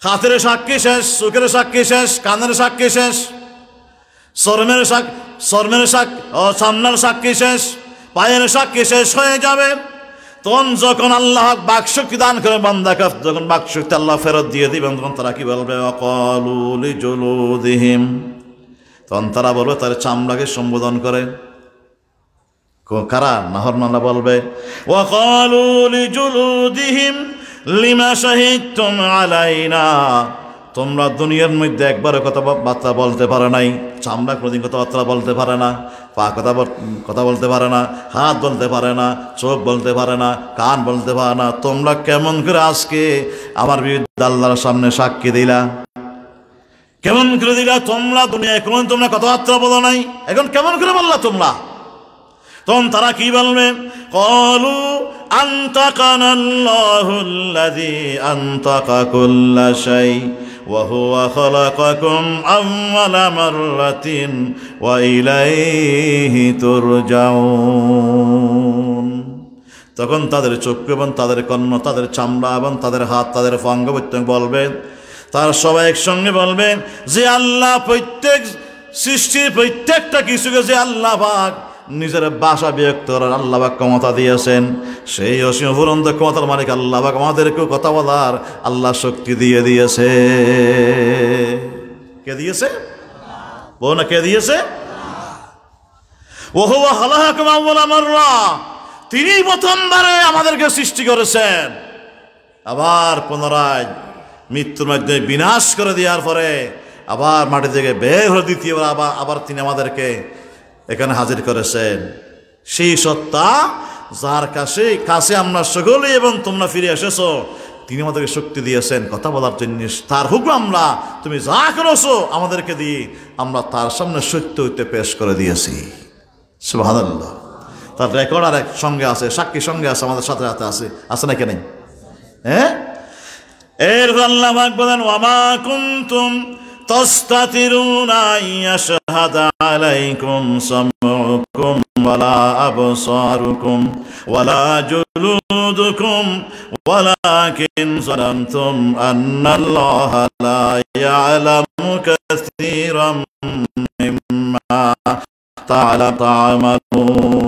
হাতের সাক্ষী শেষ, চোখের সাক্ষী শেষ, কানের সাক্ষী শেষ, সামনের সাক্ষী শেষ, পায়ের সাক্ষী শেষ হয়ে যাবে, তখন যখন আল্লাহ বাকশক্তি দান করে বান্দাকে, যখন বাকশক্তি আল্লাহ ফেরত দিয়ে দিবেন, তখন তারা কি বলবে? ওয়াকালু লিজুলুদিহিম, তখন তারা বলবে, তার চামড়াকে সম্বোধন করে। কারা? নাফরমানরা বলবে, ওয়াকালু লিজুলুদিহিম লিমা শাহিদতুম আলাইনা, তোমরা দুনিয়ার মধ্যে একবারও কথাবার্তা বলতে পারে নাই, চামড়া কোনোদিন কথাবার্তা বলতে পারে না, পা কথা বলতে পারে না, হাত বলতে পারে না, চোখ বলতে পারে না, কান বলতে পারে না, তোমরা কেমন করে আজকে আমার বিরুদ্ধে আল্লাহর সামনে সাক্ষী দিলা? কেমন করে দিলা? তোমরা দুনিয়ায় কোনোদিন তোমরা কথাবার্তা বলো নাই, এখন কেমন করে বললা তোমরা? তখন তারা কি বলবে? ক্বালু আনতাকানাল্লাহুল্লাযী আনতাকা কুল্লা শাই ওয়া হুয়া খালাকাকুম আউওয়ালা মাররাতিন ওয়া ইলাইহি তুরজাউন। তখন তাদের চক্ষু এবং তাদের কর্ণ, তাদের চামড়া এবং তাদের হাত, তাদের অঙ্গ-প্রত্যঙ্গ বলবে, তার সবাই একসঙ্গে বলবে যে আল্লাহ প্রত্যেক সৃষ্টির প্রত্যেকটা কিছুকে যে আল্লাহ পাক নিজের ভাষা ব্যক্ত করার আল্লাহ পাক ক্ষমতা দিয়েছেন, সেই অসীম অফুরন্ত ক্ষমতার মালিক আল্লাহ পাক আমাদেরকেও কথা বলার আল্লাহ শক্তি দিয়ে দিয়েছে। কে দিয়েছে? বলো না, কে দিয়েছে? ওয়া হুয়া খালাকাকুম আউওয়ালা মাররা, তিনি প্রথমবারে আমাদেরকে সৃষ্টি করেছেন, আবার পুনরায় মৃত্যুর মাধ্যমে বিনাশ করে দেওয়ার পরে আবার মাটি থেকে বের হয়ে দ্বিতীয়বার আবার তিনি আমাদেরকে এখানে হাজির করেছেন। সেই সত্তা যার কাছে আমরা সকলেই এবং তোমরা ফিরে এসেছো, তিনি আমাদেরকে শক্তি দিয়েছেন কথা বলার জন্য। তার হুকুম আমরা, তুমি যা করেছো আমাদেরকে দিয়ে আমরা তার সামনে সত্য হইতে পেশ করে দিয়েছি। সুবহানাল্লাহ। তার রেকর্ড আর এক সঙ্গে আছে, সাক্ষী সঙ্গে আছে, আমাদের সাথে সাথে আছে নাকি নেই? হ্যাঁ, এর আল্লাহ পাক বলেন ওয়ামা কুনতুম তাস্তাতিরুনা ইয়াশহাদা আলাইকুম সামউকুম ওয়ালা আবসারুকুম ওয়ালা জুলুদুকুম ওয়ালাকিন যালামতুম আন্নাল্লাহা লা ইয়ালামু কাসীরাম মিম্মা তা'মালুন।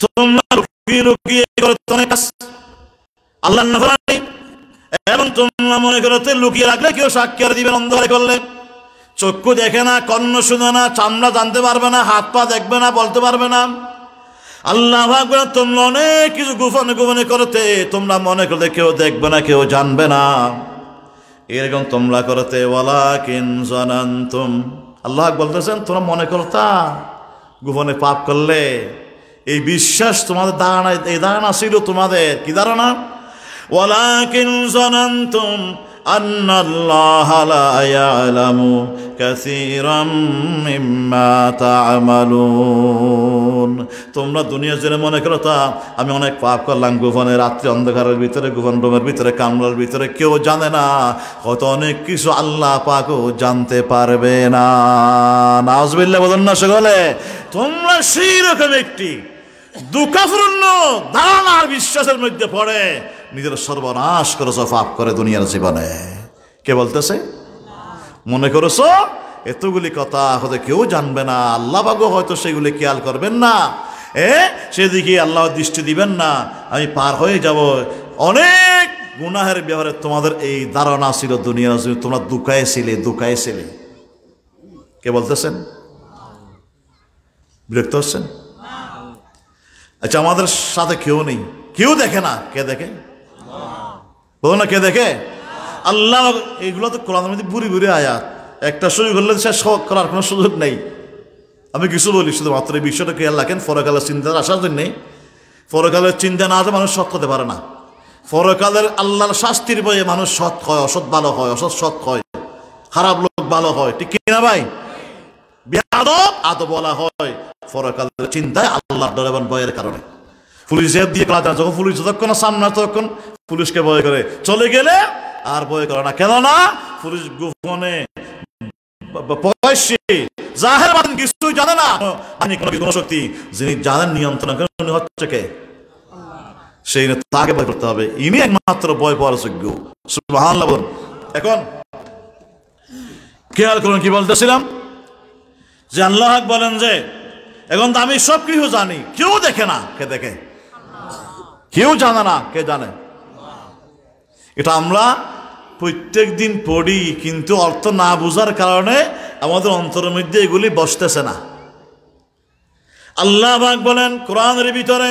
তোমরা লুকিয়ে লুকিয়ে করতে আল্লাহর নাফরমানি, এবং তোমরা মনে করতে লুকিয়ে রাখলে কেউ সাক্ষী দিবে, অন্ধকারে করলে চক্ষু দেখে না, কর্ণ শুনে না, চামড়া জানতে পারবে না, হাত পা দেখবে না, বলতে পারবে না। আল্লাহ পাক বলেন তোমরা অনেক কিছু গোপনে গোপনে করতে, তোমরা মনে করতে কেউ দেখবে না, কেউ জানবে না, এরকম তোমরা করতে। ওয়ালাকিন জানান্তুম, আল্লাহ বলতেছেন তোমরা মনে করতা গোপনে পাপ করলে। এই বিশ্বাস তোমাদের ধারণা, এই ধারণা ছিল তোমাদের কি ধারণা? ওয়ালাকিন জানান্তুম আন্নাল্লাহা লা ইয়ালামু কাসীরাম মিম্মা তা'মালুন। তোমরা দুনিয়া জুড়ে মনে করতা আমি অনেক পাপ করলাম গোপনে, রাত্রি অন্ধকারের ভিতরে, গোপন রুমের ভিতরে, কামরার ভিতরে, কেউ জানে না, হয়তো অনেক কিছু আল্লাহ পাকও জানতে পারবে না। নাউজুবিল্লাহ বলেন না সকলে। তোমরা সেই রকম একটি দুঃখপূর্ণ ধারণার বিশ্বাসের মধ্যে পড়ে নিজের সর্বনাশ করেছো পাপ করে দুনিয়ার জীবনে। কে বলতেছে? মনে করেছো এতগুলি কথা হয়তো কেউ জানবে না, আল্লাহ পাকও হয়তো সেগুলি খেয়াল করবেন না, সেদিকে আল্লাহ দৃষ্টি দিবেন না, আমি পার হয়ে যাব। অনেক গুনাহের ব্যাপারে তোমাদের এই ধারণা ছিল দুনিয়ার জীবনে, তোমরা দুকাইছিলে। কে বলতেছেন? বিরক্ত হচ্ছেন? আচ্ছা, আমাদের সাথে কেউ নেই, কেউ দেখে না, কে দেখে? বলো না, কে দেখে? আল্লাহ। এইগুলো তো কোরআনের মধ্যে বুড়ি বুড়ি আয়াত, একটা সুযোগ হলে শেষ করার কোনো সুযোগ নেই। আমি কিছু বলি, শুধুমাত্র এই বিষয়টা খেয়াল রাখেন। পরকালের চিন্তার আসার জন্যে, পরকালের চিন্তা না হলে মানুষ সৎ হতে পারে না। পরকালের আল্লাহর শাস্তির বয়ে মানুষ সৎ হয়, অসৎ ভালো হয়, অসৎ সৎ হয়, খারাপ লোক ভালো হয়, ঠিক কিনা ভাই? বেয়াদব আদব বলা হয় পরকালের চিন্তায়, আল্লাহর ডর এবং ভয়ের কারণে। পুলিশ জেব দিয়ে কাজ, যখন পুলিশ যতক্ষণ সামনে ততক্ষণ পুলিশকে ভয় করে, চলে গেলে আর ভয় করে না। কেননা পুলিশ গোপনে জাহের বাতিন কিছুই জানে না, কোনো শক্তি যিনি জানেন নিয়ন্ত্রণ হচ্ছে কে? সেই তাকে ভয় করতে হবে, ইনি একমাত্র ভয় পাওয়ার যোগ্য। সুবহানাল্লাহ বলুন। এখন খেয়াল করুন কি বলতেছিলাম, যে আল্লাহ বলেন যে এখন তো আমি সব কিছু জানি, কেউ দেখে না, কে দেখে? কেউ জানে না, কে জানে? এটা আমরা প্রত্যেক দিন পড়ি, কিন্তু অর্থ না বুঝার কারণে আমাদের অন্তরের মধ্যে এগুলি বসতেছে না। আল্লাহ পাক বলেন কোরআনের ভিতরে,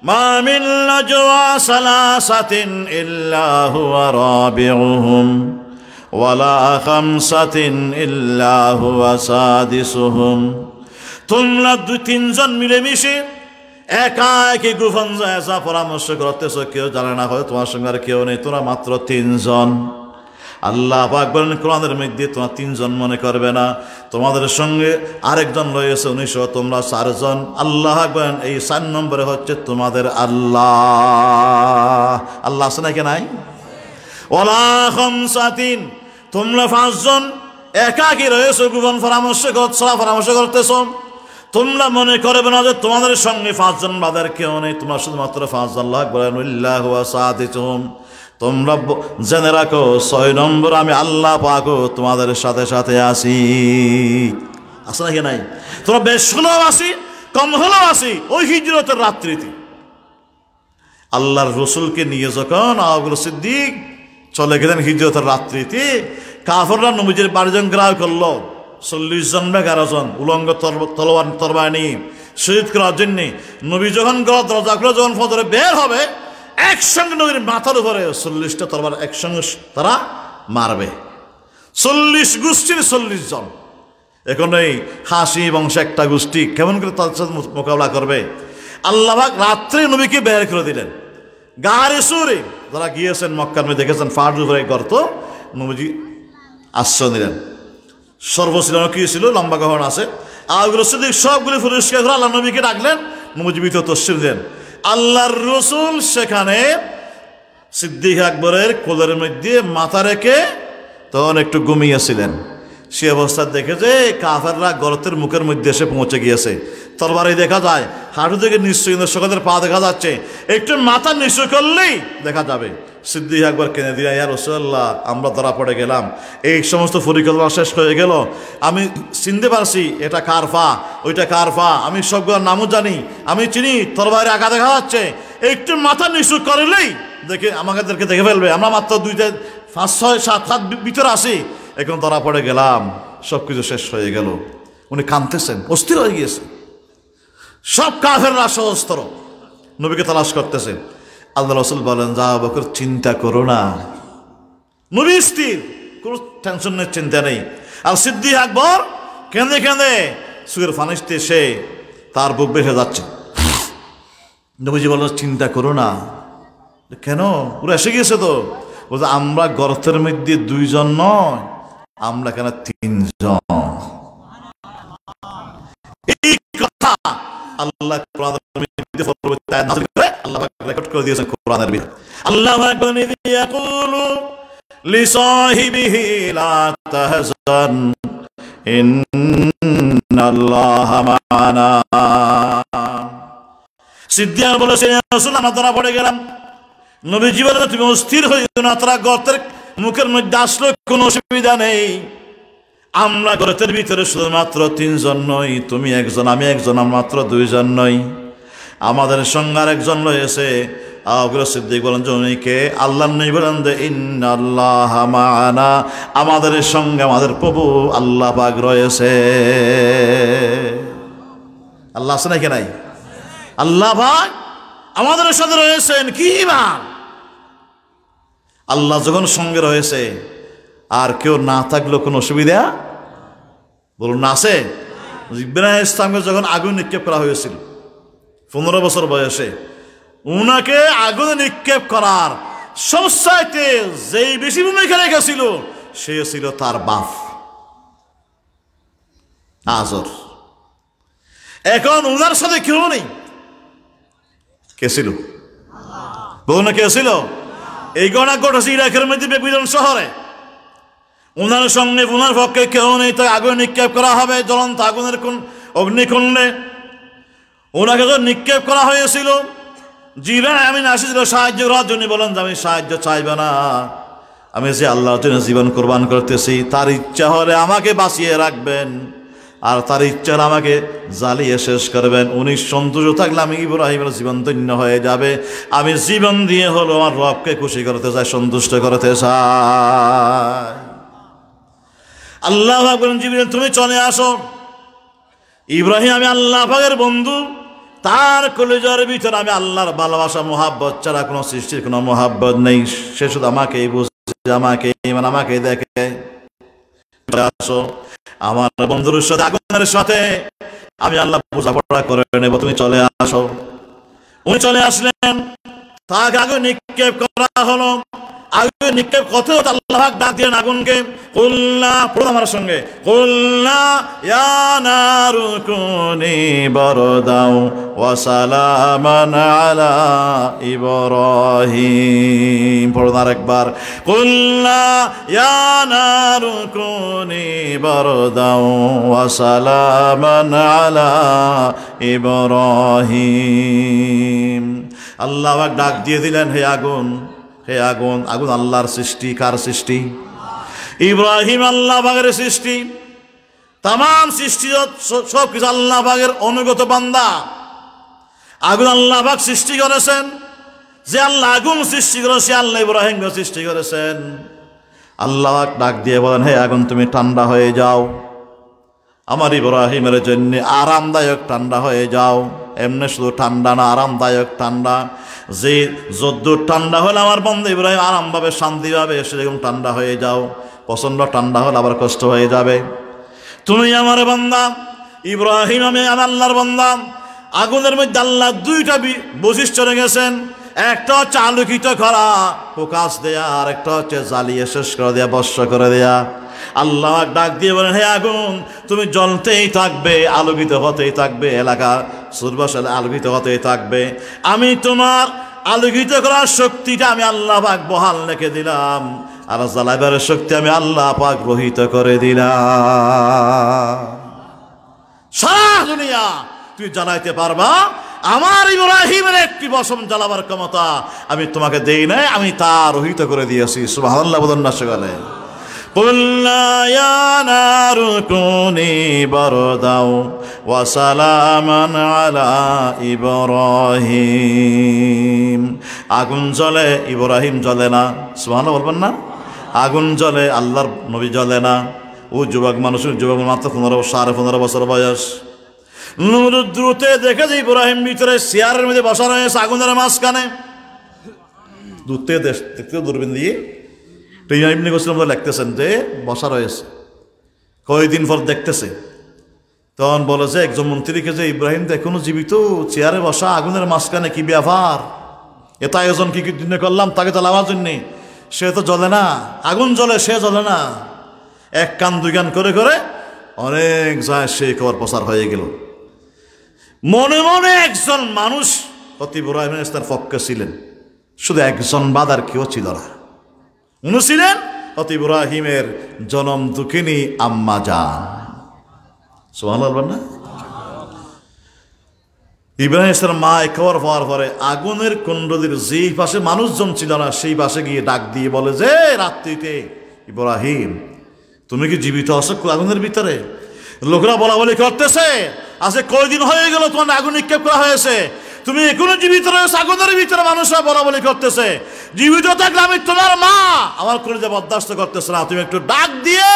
মা মিন নাজওয়া সালাসাতিন ইল্লা হুয়া রাবিউহুম ওয়ালা খামসাতিন ইল্লা হুয়া সাদিসুহুম। তোমরা 2-3 মিলেমিশে একা একই গোপন যা পরামর্শ করতেছ, কেউ জানে না, হয় তোমার সঙ্গে আর কেউ নেই, তোমরা মাত্র 3 আল্লাহ পাক বলেন কোরআনের মধ্যে তোমরা 3 মনে করবে না, তোমাদের সঙ্গে আরেকজন রয়েছে, 19, তোমরা 4। আল্লাহ বলেন এই 4 নম্বরে হচ্ছে তোমাদের আল্লাহ। আল্লাহ আছে নাকি নাই? ওয়ালা খামসাতিন, তোমরা 5 একাকি রয়েছে, গোপন পরামর্শ করতেছ। তোমরা মনে করবে না যে তোমাদের সঙ্গে 5 বাদের কেউ নেই, তোমরা শুধুমাত্র 5। আল্লাহ বলেন ইল্লাহু ওয়া সাদিসুহুম, তোমরা জেনে রাখো 6 নম্বর আমি আল্লাহ পাকও তোমাদের সাথে সাথে আছি। আছে নাকি নাই? তোমরা বেশ হলেও আসি, কম হলেও আসি। ওই হিজরতের রাত্রিতে আল্লাহর রসুলকে নিয়ে যখন আবু বকর সিদ্দিক চলে গেলেন হিজরতের রাত্রিতে, কাফেররা নবীজির বাড়িজন গ্রাহ করলো। 40 জন বা 11 জন উলঙ্গ তরবারি নিয়ে শহীদ করার জন্যে। নবী যখন দরজা খুলে যখন ফজরে বের হবে, একসঙ্গে নবীর মাথার উপরে 40টা তরবার একসঙ্গে তারা মারবে। 40 গোষ্ঠীর 40 জন। এখন এই হাসি বংশে একটা গোষ্ঠী কেমন করে তাদের সাথে মোকাবিলা করবে? আল্লাহ পাক রাত্রে নবীকে বের করে দিলেন। গারে সুরে যারা গিয়েছেন মক্কার মধ্যে দেখেছেন, ফাড়ের উপরে গর্ত, নবীজি আশ্রয় নিলেন। সর্বশীলন কি ছিল, লম্বা গহন আছে, আবু বকর সিদ্দিক সবগুলি পরিষ্কার করে আল্লাহ নবীকে ডাকলেন, নবীজি ভিতরে তশরিফ দেন। আল্লাহর রসুল সেখানে সিদ্দিক আকবরের কোলের মধ্যে মাথা রেখে তখন একটু ঘুমিয়েছিলেন। সে অবস্থা দেখে যে কাফেররা গর্তের মুখের মধ্যে এসে পৌঁছে গিয়েছে। তরবারি দেখা যায়, হাঁটু থেকে নিশ্চয়ই সকালের পা দেখা যাচ্ছে, একটু মাথা নিচু করলেই দেখা যাবে। সিদ্দিক আকবর কেনে দিয়ে, ইয়া রাসূলুল্লাহ, আমরা ধরা পড়ে গেলাম, এই সমস্ত পরিকল্পনা শেষ হয়ে গেল, আমি চিনতে পারছি এটা কার পা, ওইটা কার পা, আমি সবগুলোর নামও জানি, আমি চিনি, তরবারি আগা দেখা যাচ্ছে, একটু মাথা নিচু করলেই দেখে আমাদেরকে দেখে ফেলবে, আমরা মাত্র 2, 5, 6, 7 হাত ভিতরে আসি, এখন ধরা পড়ে গেলাম, সব কিছু শেষ হয়ে গেল। উনি কাঁদতেছেন, অস্থির হয়ে গিয়েছে। সব কাফেররা সহস্ত্র নবীকে তালাশ করতেছে। আল্লাহ রাসূল বলেন, যা আবু বকর চিন্তা করো না, নবী স্থির, কোনো টেনশনের চিন্তা নেই। আর সিদ্দিক আকবর কেঁদে কেঁদে চোখের ফানিতে সে তার বুক বেঁধে যাচ্ছে। নবীজি বললেন, চিন্তা করো না। কেন? ওরা এসে গিয়েছে তো। বলছে, আমরা গর্তের মধ্যে 2 জন নয়, আমরা কেন 3 জন। এই কথা আল্লাহ কোরআনের মধ্যে আল্লাহ রেকর্ড করে দিয়েছেন কোরআনের ভিতরে। আল্লাহ ইয়াকুলু লিসাহিবিহি লা তাহজান ইন্নাল্লাহা মা'ানা। সিদ্দিক বলেছেন, ইয়া রাসূলুল্লাহ, আমরা ধরা পড়ে গেলাম। নবীজি বলেন, তুমি অস্থির হইও না, তারা গর্তের মুখের মধ্যে আসলে কোনো অসুবিধা নেই। আমরা গর্তের ভিতরে শুধুমাত্র 3 জন নই, তুমি একজন, আমি একজন, আমরা মাত্র 2 জন নই, আমাদের সঙ্গে আরেকজন রয়েছে। আবু বকর সিদ্দিক বলেন, জনকে আল্লাহর নবী বলেন যে ইন্নাল্লাহা মা'ানা, আমাদের সঙ্গে আমাদের প্রভু আল্লাহ পাক রয়েছে। আল্লাহ আছে নাকি নাই? আল্লাহ পাক আমাদের সাথে রয়েছেন। কি ঈমান! আল্লাহ যখন সঙ্গে রয়েছে, আর কেউ না থাকলেও কোনো অসুবিধা বলুন না আছে? ইব্রাহিম ইসলামকে যখন আগুন নিক্ষেপ করা হয়েছিল 15 বছর বয়সে, উনাকে আগুনে নিক্ষেপ করার সবচাইতে যেই বেশি ভূমিকা রেখেছিল সে ছিল তার বাপ আজর। এখন উনার সাথে কেউ নেই। কে ছিল? বলুন না, কে ছিল? এই ঘটনা ঘটেছে ইরাকের মধ্যে বেবিলন শহরে। উনার সঙ্গে উনার পক্ষে কেউ নেই, তাই আগুন নিক্ষেপ করা হবে জ্বলন্ত আগুনের অগ্নিকুণ্ডে। ওনাকে তো নিক্ষেপ করা হয়েছিল, জিবরাইল আমিন আসিছিল সাহায্য করার জন্য। বলেন, আমি সাহায্য চাইব না, আমি যে আল্লাহর জন্য জীবন কোরবান করতেছি, তার ইচ্ছা হলে আমাকে বাঁচিয়ে রাখবেন, আর তার ইচ্ছা হলে আমাকে জ্বালিয়ে শেষ করবেন। উনি সন্তুষ্ট থাকলে আমি ইব্রাহিমের জীবন ধন্য হয়ে যাবে। আমি জীবন দিয়ে হলো আমার রবকে খুশি করতে চাই, সন্তুষ্ট করতে চাই। আল্লাহ পাক বলেন, জিবরাইল তুমি চলে আসো। ইব্রাহিম, আমি আল্লাহ পাকের বন্ধু, তার কলিজার ভিতরে আমি আল্লাহর ভালোবাসা মোহাব্বত ছাড়া কোনো সৃষ্টির কোনো মোহাব্বত নেই। সে শুধু আমাকেই বুঝে, আমাকে দেখে। আসো আমার বন্ধুর সাথে, আগুনের সাথে আমি আল্লাহ বোঝাপড়া করে নেব, তুমি চলে আসো। উনি চলে আসলেন, তাকে আগুন নিক্ষেপ করা হলো। আগুন নিক্ষেপ কথা আল্লাহ ডাক দিলেন আগুনকে, কুল্লা, পড়ুন আমার সঙ্গে, কুল্লা ইয়া নারু কুনি বারদাও ওয়া সালামান আলা ইব্রাহিম। পড়ুন আরেকবার, কুল্লা ইয়া নারু কুনি বারদাও ওয়া সালামান আলা ইব্রাহিম। আল্লাহ ডাক দিয়ে দিলেন, হে আগুন, হে আগুন। আগুন আল্লাহর সৃষ্টি। কার সৃষ্টি? ইব্রাহিম আল্লাহ পাকের সৃষ্টি। তাম সৃষ্টি সব কিছু আল্লাহ পাকের অনুগত বান্দা। আগুন আল্লাহ পাক সৃষ্টি করেছেন। যে আল্লাহ আগুন সৃষ্টি করেছে, আল্লাহ ইব্রাহিমকে সৃষ্টি করেছেন। আল্লাহ ডাক দিয়ে বলেন, হে আগুন তুমি ঠান্ডা হয়ে যাও, আমার ইব্রাহিমের জন্য আরামদায়ক ঠান্ডা হয়ে যাও। এমনি শুধু ঠান্ডা না, আরামদায়ক ঠান্ডা। যে যদ্দূর ঠান্ডা হলে আমার বন্ধু ইব্রাহিম আরামভাবে শান্তি পাবে, সেরকম ঠান্ডা হয়ে যাও। প্রচণ্ড ঠান্ডা হলে আবার কষ্ট হয়ে যাবে। তুমি আমার বান্দা ইব্রাহিম, আমি আল্লাহর বান্দা। আগুনের মধ্যে আল্লাহ 2টা বৈশিষ্ট্য রেখেছেন। একটা হচ্ছে আলোকিত করা, প্রকাশ দেয়া, আর একটা হচ্ছে জ্বালিয়ে শেষ করে দেয়া, বর্ষ করে দেয়া। আল্লাহ ডাক দিয়ে বলেন, হে আগুন তুমি জ্বলতেই থাকবে, আলোকিত হতেই থাকবে, এলাকা সুরবাসালে আলোকিত হতেই থাকবে। আমি তোমার আলোকিত করার শক্তিটা আমি আল্লাহ পাক বহাল রেখে দিলাম, আর জ্বালাবার শক্তি আমি আল্লাহ পাক রহিত করে দিলাম। সারা দুনিয়া তুই জ্বালাইতে পারবা, আমার ইব্রাহিমের একটি বসম জ্বালাবার ক্ষমতা আমি তোমাকে দেই নাই, আমি তা রহিত করে দিয়েছি। সুবহানাল্লাহ বলুন না সেখানে। কুল্লা ইয়া নারু কুনি বারদাও ওয়া সালামান আলা ইব্রাহিম। আগুন জ্বলে, ইব্রাহিম জ্বলে না। সুবহানাল্লাহ বলবেন না? আগুন জ্বলে, আল্লাহর নবী জ্বলে না। ও যুবক মানুষের, যুবক মাত্র 15 বছর বয়স। দ্রুতে দেখে যে ইব্রাহিম ভিতরে চেয়ারের মধ্যে বসা রয়েছে আগুনের মাঝখানে। দূরতে দেখতে দূরবীন দিয়ে ইবনে কাসির লিখতেছেন যে বসা রয়েছে। কয়েকদিন পর দেখতেছে, তখন বলে যে একজন মন্ত্রীকে যে ইব্রাহিম তো এখনো জীবিত, চেয়ারে বসা আগুনের মাঝখানে, কি ব্যাপার? এত আয়োজন কি কি জন্য করলাম তাকে জ্বালাবার জন্যে, সে তো জ্বলে না। আগুন জ্বলে, সে জ্বলে না। এক কান দুই কান করে করে অনেক যায় সেই খবর প্রচার হয়ে গেল। মনে মনে একজন মানুষ অতি ইব্রাহিম ইসলামের পক্ষে ছিলেন, শুধু একজন বাদ আর কেউ ছিল না। উনি ছিলেন অতি ইব্রাহিমের জনম দুঃখিনী আম্মা জান। সুবহানাল্লাহ বলেন না? ইব্রাহিম ইসলামের মা এই খবর পাওয়ার পরে আগুনের কুণ্ডলীর যেই পাশে মানুষজন ছিল না সেই পাশে গিয়ে ডাক দিয়ে বলে যে, রাত্রিতে ইব্রাহিম তুমি কি জীবিত আছো আগুনের ভিতরে? লোকরা বলা বলি করতেছে, আজকে কয়দিন হয়ে গেল তোমার আগুন নিক্ষেপ করা হয়েছে, তুমি এখনো জীবিত রয়েছে আগুনের ভিতরে। মানুষরা বলা বলি করতেছে, জীবিত থাকলে আমি তোমার মা, আমার কলিজা বরদাস্ত করতেছে না, তুমি একটু ডাক দিয়ে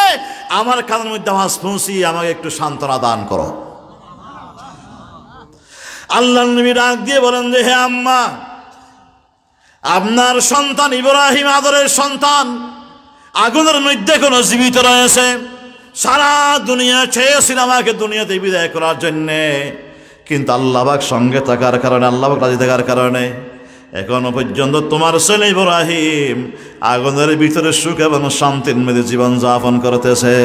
আমার কানের মধ্যে আওয়াজ পৌঁছিয়ে আমাকে একটু সান্ত্বনা দান করো। আল্লাহ নবী ডাক দিয়ে বলেন যে, হে আম্মা, আপনার সন্তান ইব্রাহিম আদরের সন্তান আগুনের মধ্যে কোনো জীবিত রয়েছে। সারা দুনিয়া চেয়েছিল আমাকে দুনিয়াতে বিদায় করার জন্যে, কিন্তু আল্লাহ পাক সঙ্গে থাকার কারণে, আল্লাহ পাক রাজি থাকার কারণে এখনো পর্যন্ত তোমার ছেলে ইব্রাহিম আগুনের ভিতরে সুখ এবং শান্তির মধ্যে জীবন যাপন করতেছে।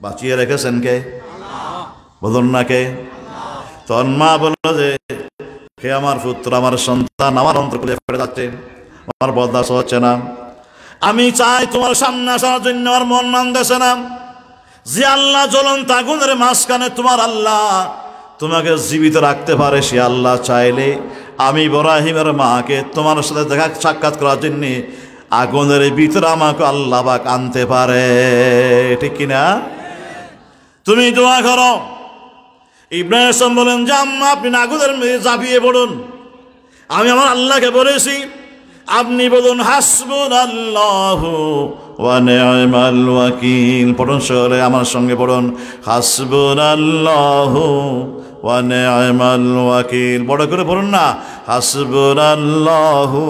বাঁচিয়ে রেখেছেন কে? বলুন না কে? তখন মা বলল যে, হে আমার পুত্র, আমার সন্তান, আমার অন্তর খুলে ফেটে যাচ্ছে, আমার বরদাস্ত হচ্ছে না। আমি চাই তোমার সামনে আসার জন্য, আমার মন মানতেছে না। যে আল্লাহ জ্বলন্ত আগুনের মাঝখানে তোমার আল্লাহ তোমাকে জীবিত রাখতে পারে, সে আল্লাহ চাইলে আমি ইব্রাহিমের মাকে তোমার সাথে দেখা সাক্ষাৎ করার জন্য আগুনের ভিতরে আমাকে আল্লাহ পাক আনতে পারে। ঠিক কিনা? তুমি দোয়া করো। ইব্রাহিম বলেন যে, আম্মা আপনি আগুনের মধ্যে ঝাঁপিয়ে পড়ুন, আমি আমার আল্লাহকে বলেছি, আপনি বলুন হাসবুনাল্লাহু ওয়া নি'মাল ওয়াকিল। পড়ুন সরে আমার সঙ্গে পড়ুন, হাসবুনাল্লাহু ওয়া নি'মাল ওয়াকিল। বড় করে পড়ুন না, হাসবুনাল্লাহু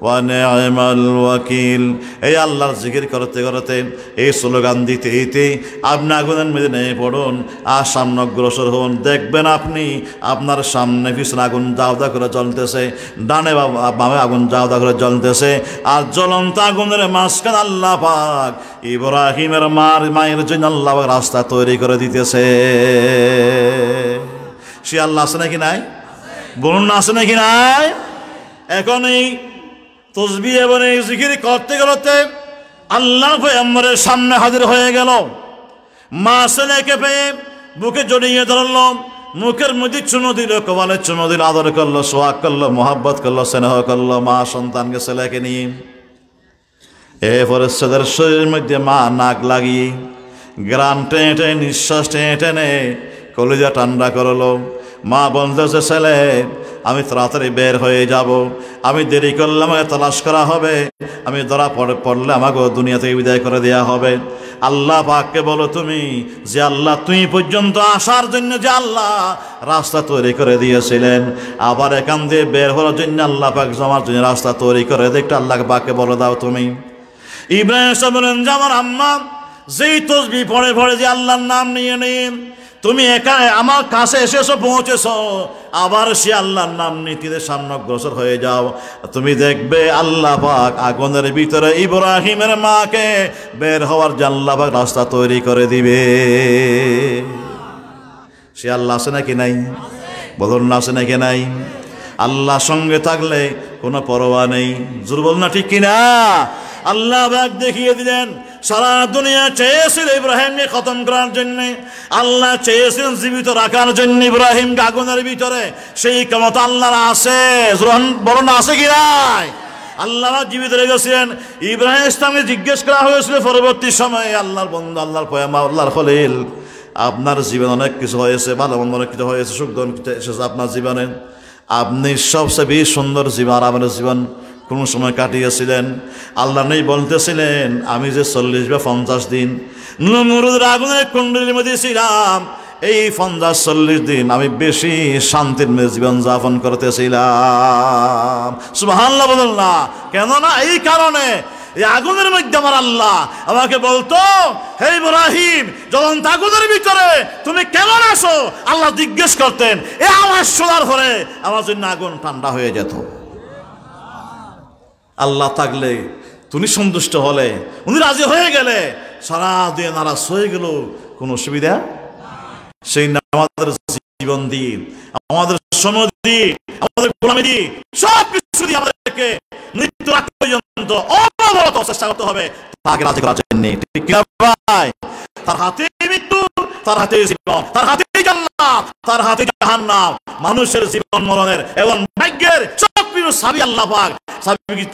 ওয়া নি'মাল ওয়াকিল। এই আল্লাহর জিকির করতে করতে, এই স্লোগান দিতে দিতে আপনি আগুনের মধ্যে নেমে পড়ুন আর সামনে অগ্রসর হন। দেখবেন আপনি আপনার সামনে পিছনে আগুন জাউদা করে জ্বলতেছে, ডানে বামে আগুন জাউদা করে জ্বলতেছে, আর জ্বলন্ত আগুনের মাঝখানে আল্লাহ পাক ইব্রাহিমের মায়ের জন্য আল্লাহ পাক রাস্তা তৈরি করে দিতেছে। সে আল্লাহ আছে নাকি নাই? বলুন না, আছে নাকি নাই? এখন এই তসবিহ এবং এই জিকির করতে করতে আল্লাহ পয়গম্বরের সামনে হাজির হয়ে গেল। মা ছেলেকে পেয়ে বুকে জড়িয়ে ধরল, মুখের মধ্যে চুমো দিল, কপালে চুমো দিল, আদর করলো, সোহাগ করলো, মোহাব্বত করলো, স্নেহ করলো। মা সন্তানকে ছেলেকে নিয়ে এরপরে ছেলের শরীরের মধ্যে মা নাক লাগিয়ে গ্রান টেনে টেনে নিঃশ্বাস টেনে টেনে কলিজা ঠান্ডা করলো। মা বলতেছে, ছেলে আমি তাড়াতাড়ি বের হয়ে যাব, আমি দেরি করলে আমাকে তালাশ করা হবে, আমি ধরা পড়লে আমাকে দুনিয়া থেকে বিদায় করে দেওয়া হবে। আল্লাহ পাককে বলো তুমি, যে আল্লাহ তুমি পর্যন্ত আসার জন্য যে আল্লাহ রাস্তা তৈরি করে দিয়েছিলেন, আবার এখান দিয়ে বের হওয়ার জন্য আল্লাহ পাক আমার জন্য রাস্তা তৈরি করে দেখতে আল্লাহ পাককে বলে দাও তুমি। ইব্রাহিম বলেন যে, আমার আম্মা যেই তসবিহ পড়ে পড়ে যে আল্লাহর নাম নিয়ে নিন, তুমি একা আমার কাছে এসেছো, পৌঁছেছো, আবার সে আল্লাহর নাম নীতিতে সামনে অগ্রসর হয়ে যাও, তুমি দেখবে আল্লাহ পাক আগুনের ভিতরে ইব্রাহিমের মাকে বের হওয়ার আল্লাহ পাক রাস্তা তৈরি করে দিবে। সে আল্লাহ আছে নাকি নাই? বলুন না, আছে নাকি নাই? আল্লাহ সঙ্গে থাকলে কোনো পরোয়া নেই। জোর বল না, ঠিক কিনা? আল্লাহ পাক দেখিয়ে দিলেন, সারা দুনিয়া চেয়েছিল ইব্রাহিমকে খতম করার জন্য, আল্লাহ চেয়েছিলেন জীবিত রাখার জন্য ইব্রাহিমকে আগুনের ভিতরে। সেই ক্ষমতা আল্লাহর আছে, বলো না, আছে কি নাই? আল্লাহ জীবিত রেখেছিলেন। ইব্রাহিম ইসলামকে জিজ্ঞেস করা হয়েছিল পরবর্তী সময়ে, আল্লাহর বন্ধু, আল্লাহর পয়গম্বর, আল্লাহর খলিল, আপনার জীবনে অনেক কিছু হয়েছে, ভালো মন্দ অনেক কিছু হয়েছে, সুখ দুঃখ এসেছে আপনার জীবনে, আপনি সবচেয়ে বেশি সুন্দর জীবন, আরামের জীবন কোন সময় কাটিয়েছিলেন? আল্লাহ নেই বলতেছিলেন, আমি যে 40 বা 50 দিন নমরুদের আগুনের কুণ্ডলীর মধ্যে ছিলাম, এই 50-40 দিন আমি বেশি শান্তির মেয়ে জীবন যাপন করতেছিলাম। সুবহানাল্লাহ বলুন না। কেননা এই কারণে এই আগুনের মধ্যে আমার আল্লাহ আমাকে বলতো, হে ইব্রাহিম, জ্বলন্ত আগুনের ভিতরে তুমি কেমন আছো? আল্লাহ জিজ্ঞেস করতেন, এই আওয়াজ শোনার পরে আমার জন্য আগুন ঠান্ডা হয়ে যেত। আল্লাহ থাকলে, তুমি সন্তুষ্ট হলে, উনি রাজি হয়ে গেলে, সারা দিন নারাজ হয়ে গেল, কোনো অসুবিধা। সেই আমাদের জীবন দিন, আমাদের সময় দিন, আমাদের গোলামি দিন, সব কিছু দিয়ে আমাদেরকে মৃত্যু রাখ পর্যন্ত অনবরত চেষ্টা করতে হবে তাকে রাজি করার জন্য। ঠিক কিনা ভাই? তার হাতে মৃত্যু, তার হাতে জীবন, তার হাতে জান্নাত, তার হাতে জাহান্নাম। মানুষের জীবন মরণের এবং ভাগ্যের সব কিছু সাবি আল্লাহ পাক,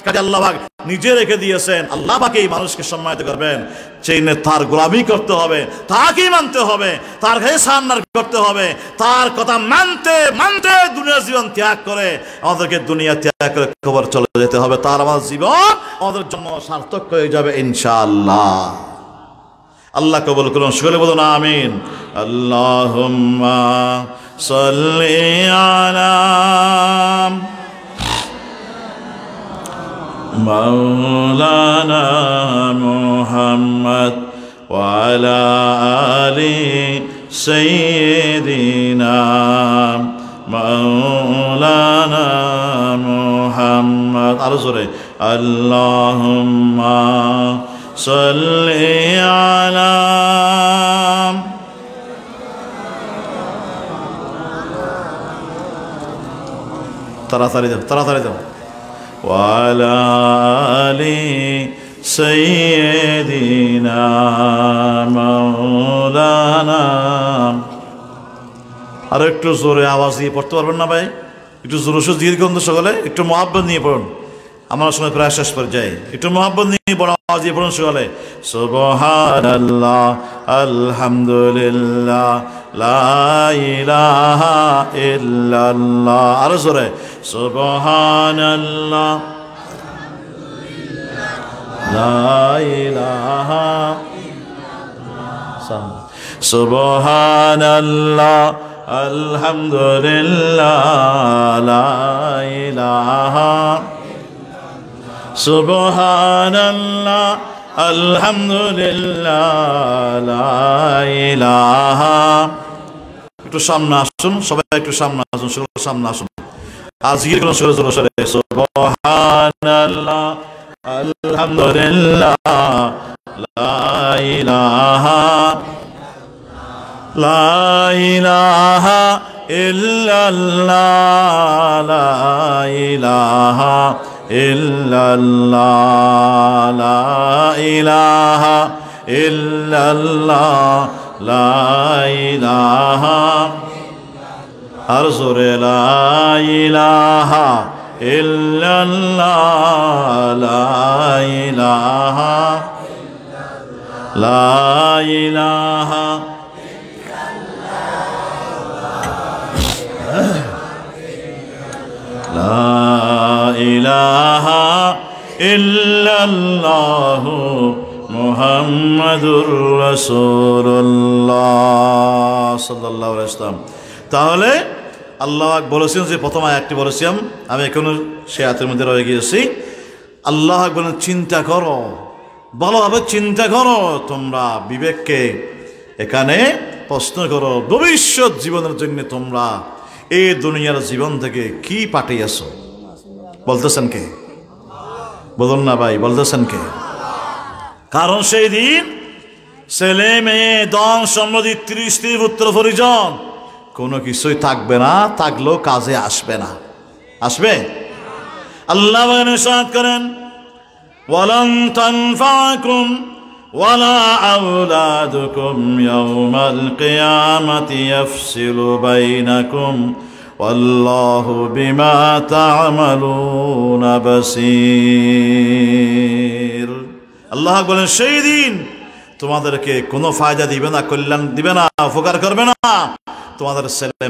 কাজে আল্লাহ পাক নিজে রেখে দিয়েছেন। আল্লাহ পাক এই মানুষকে সম্মানিত করবেন, সেই তার গোলামি করতে হবে, তাকেই মানতে হবে, তার কাছে সান্নার করতে হবে, তার কথা মানতে মানতে দুনিয়ার জীবন ত্যাগ করে আমাদেরকে দুনিয়া ত্যাগ করে খবর চলে যেতে হবে। তার আমার জীবন আমাদের জন্য সার্থক হয়ে যাবে ইনশাআল্লাহ। আল্লাহ কবুল করুন, সকলে বলুন আমিন। আল্লাহুম্মা সাল্লি আলা মাওলানা মুহাম্মদ ওয়া আলা আলি সাইয়্যিদিনা মাওলানা মুহাম্মদ। আরো জোরে, আল্লাহুম্মা সাল্লি আলা তাড়াতাড়ি দাও, তাড়াতাড়ি দাও, ওয়া আলা আলি সাইয়্যিদিনা মাওলানা। আর একটু জোরে আওয়াজ দিয়ে পড়তে পারবেন না ভাই? একটু জোরে সোরে জিকির করুন তো সকলে, একটু মুহাব্বত নিয়ে পড়ুন। আমার সময় প্রায় শেষ পর্যায়ে, একটু মুহাব্বত নিয়ে বড় আওয়াজ দিয়ে পড়ুন সকলে। সুবহানাল্লাহ, আলহামদুলিল্লাহ, লা ইলাহা ইল্লাল্লাহ। আরো জোরে, সুবহানাল্লাহ, লা ইলাহা ইল্লাল্লাহ, সুবহানাল্লাহ, আলহামদুলিল্লাহ, লা ইলাহা, সুবহানাল্লাহ, আলহামদুলিল্লাহ, লা ইলাহা। একটু সামনে আসুন সবাই, একটু সামনে আসুন, সকলে সামনে আসুন। আর জিকির করুন সকলে জোরে সোরে, সুবহানাল্লাহ, আলহামদুলিল্লাহ, লা ইলাহা, লা ইলাহা ইল্লাল্লাহ, লা ইলাহা ইল্লাল্লাহ, লা ইলাহা ইল্লাল্লাহ, লা ইলাহা। আর জোরে, লা ইলাহা ইল্লাল্লাহ, লা ইলাহা, লা ইলাহা, লা ইলাহা ইল্লাল্লাহু মুহাম্মাদুর রাসূলুল্লাহ সাল্লাল্লাহু আলাইহি ওয়াসাল্লাম। তাহলে আল্লাহ বলেছেন যে প্রথম আয়াতটি বলেছিলাম, আমি এখনো সে আয়াতের মধ্যে রয়ে গিয়েছি। আল্লাহ বলেন, চিন্তা করো, ভালোভাবে চিন্তা করো, তোমরা বিবেককে এখানে প্রশ্ন করো ভবিষ্যৎ জীবনের জন্য তোমরা এই দুনিয়ার জীবন থেকে কি পাঠিয়েছো? বলতেছেন কে? বলুন না ভাই, বলতেছেন কে? কারণ সেই দিন ছেলে মেয়ে ধন সম্পত্তি স্ত্রী পুত্র পরিজন কোনো কিছুই থাকবে না, থাকলেও কাজে আসবে না। আসবে? আল্লাহ ইরশাদ করেন ওয়ালান তানফাকুম ওয়ালা আওলাদুকুম ইয়াওমাল কিয়ামাতি ইয়াফসিলু বাইনাকুম ওয়াল্লাহু বিমা তা'মালুনা বাসীর। আল্লাহ বলেন সেই দিন তোমাদেরকে কোনো ফায়দা দিবে না, কল্যাণ দিবে না, উপকার করবে না। তোমাদের ছেলে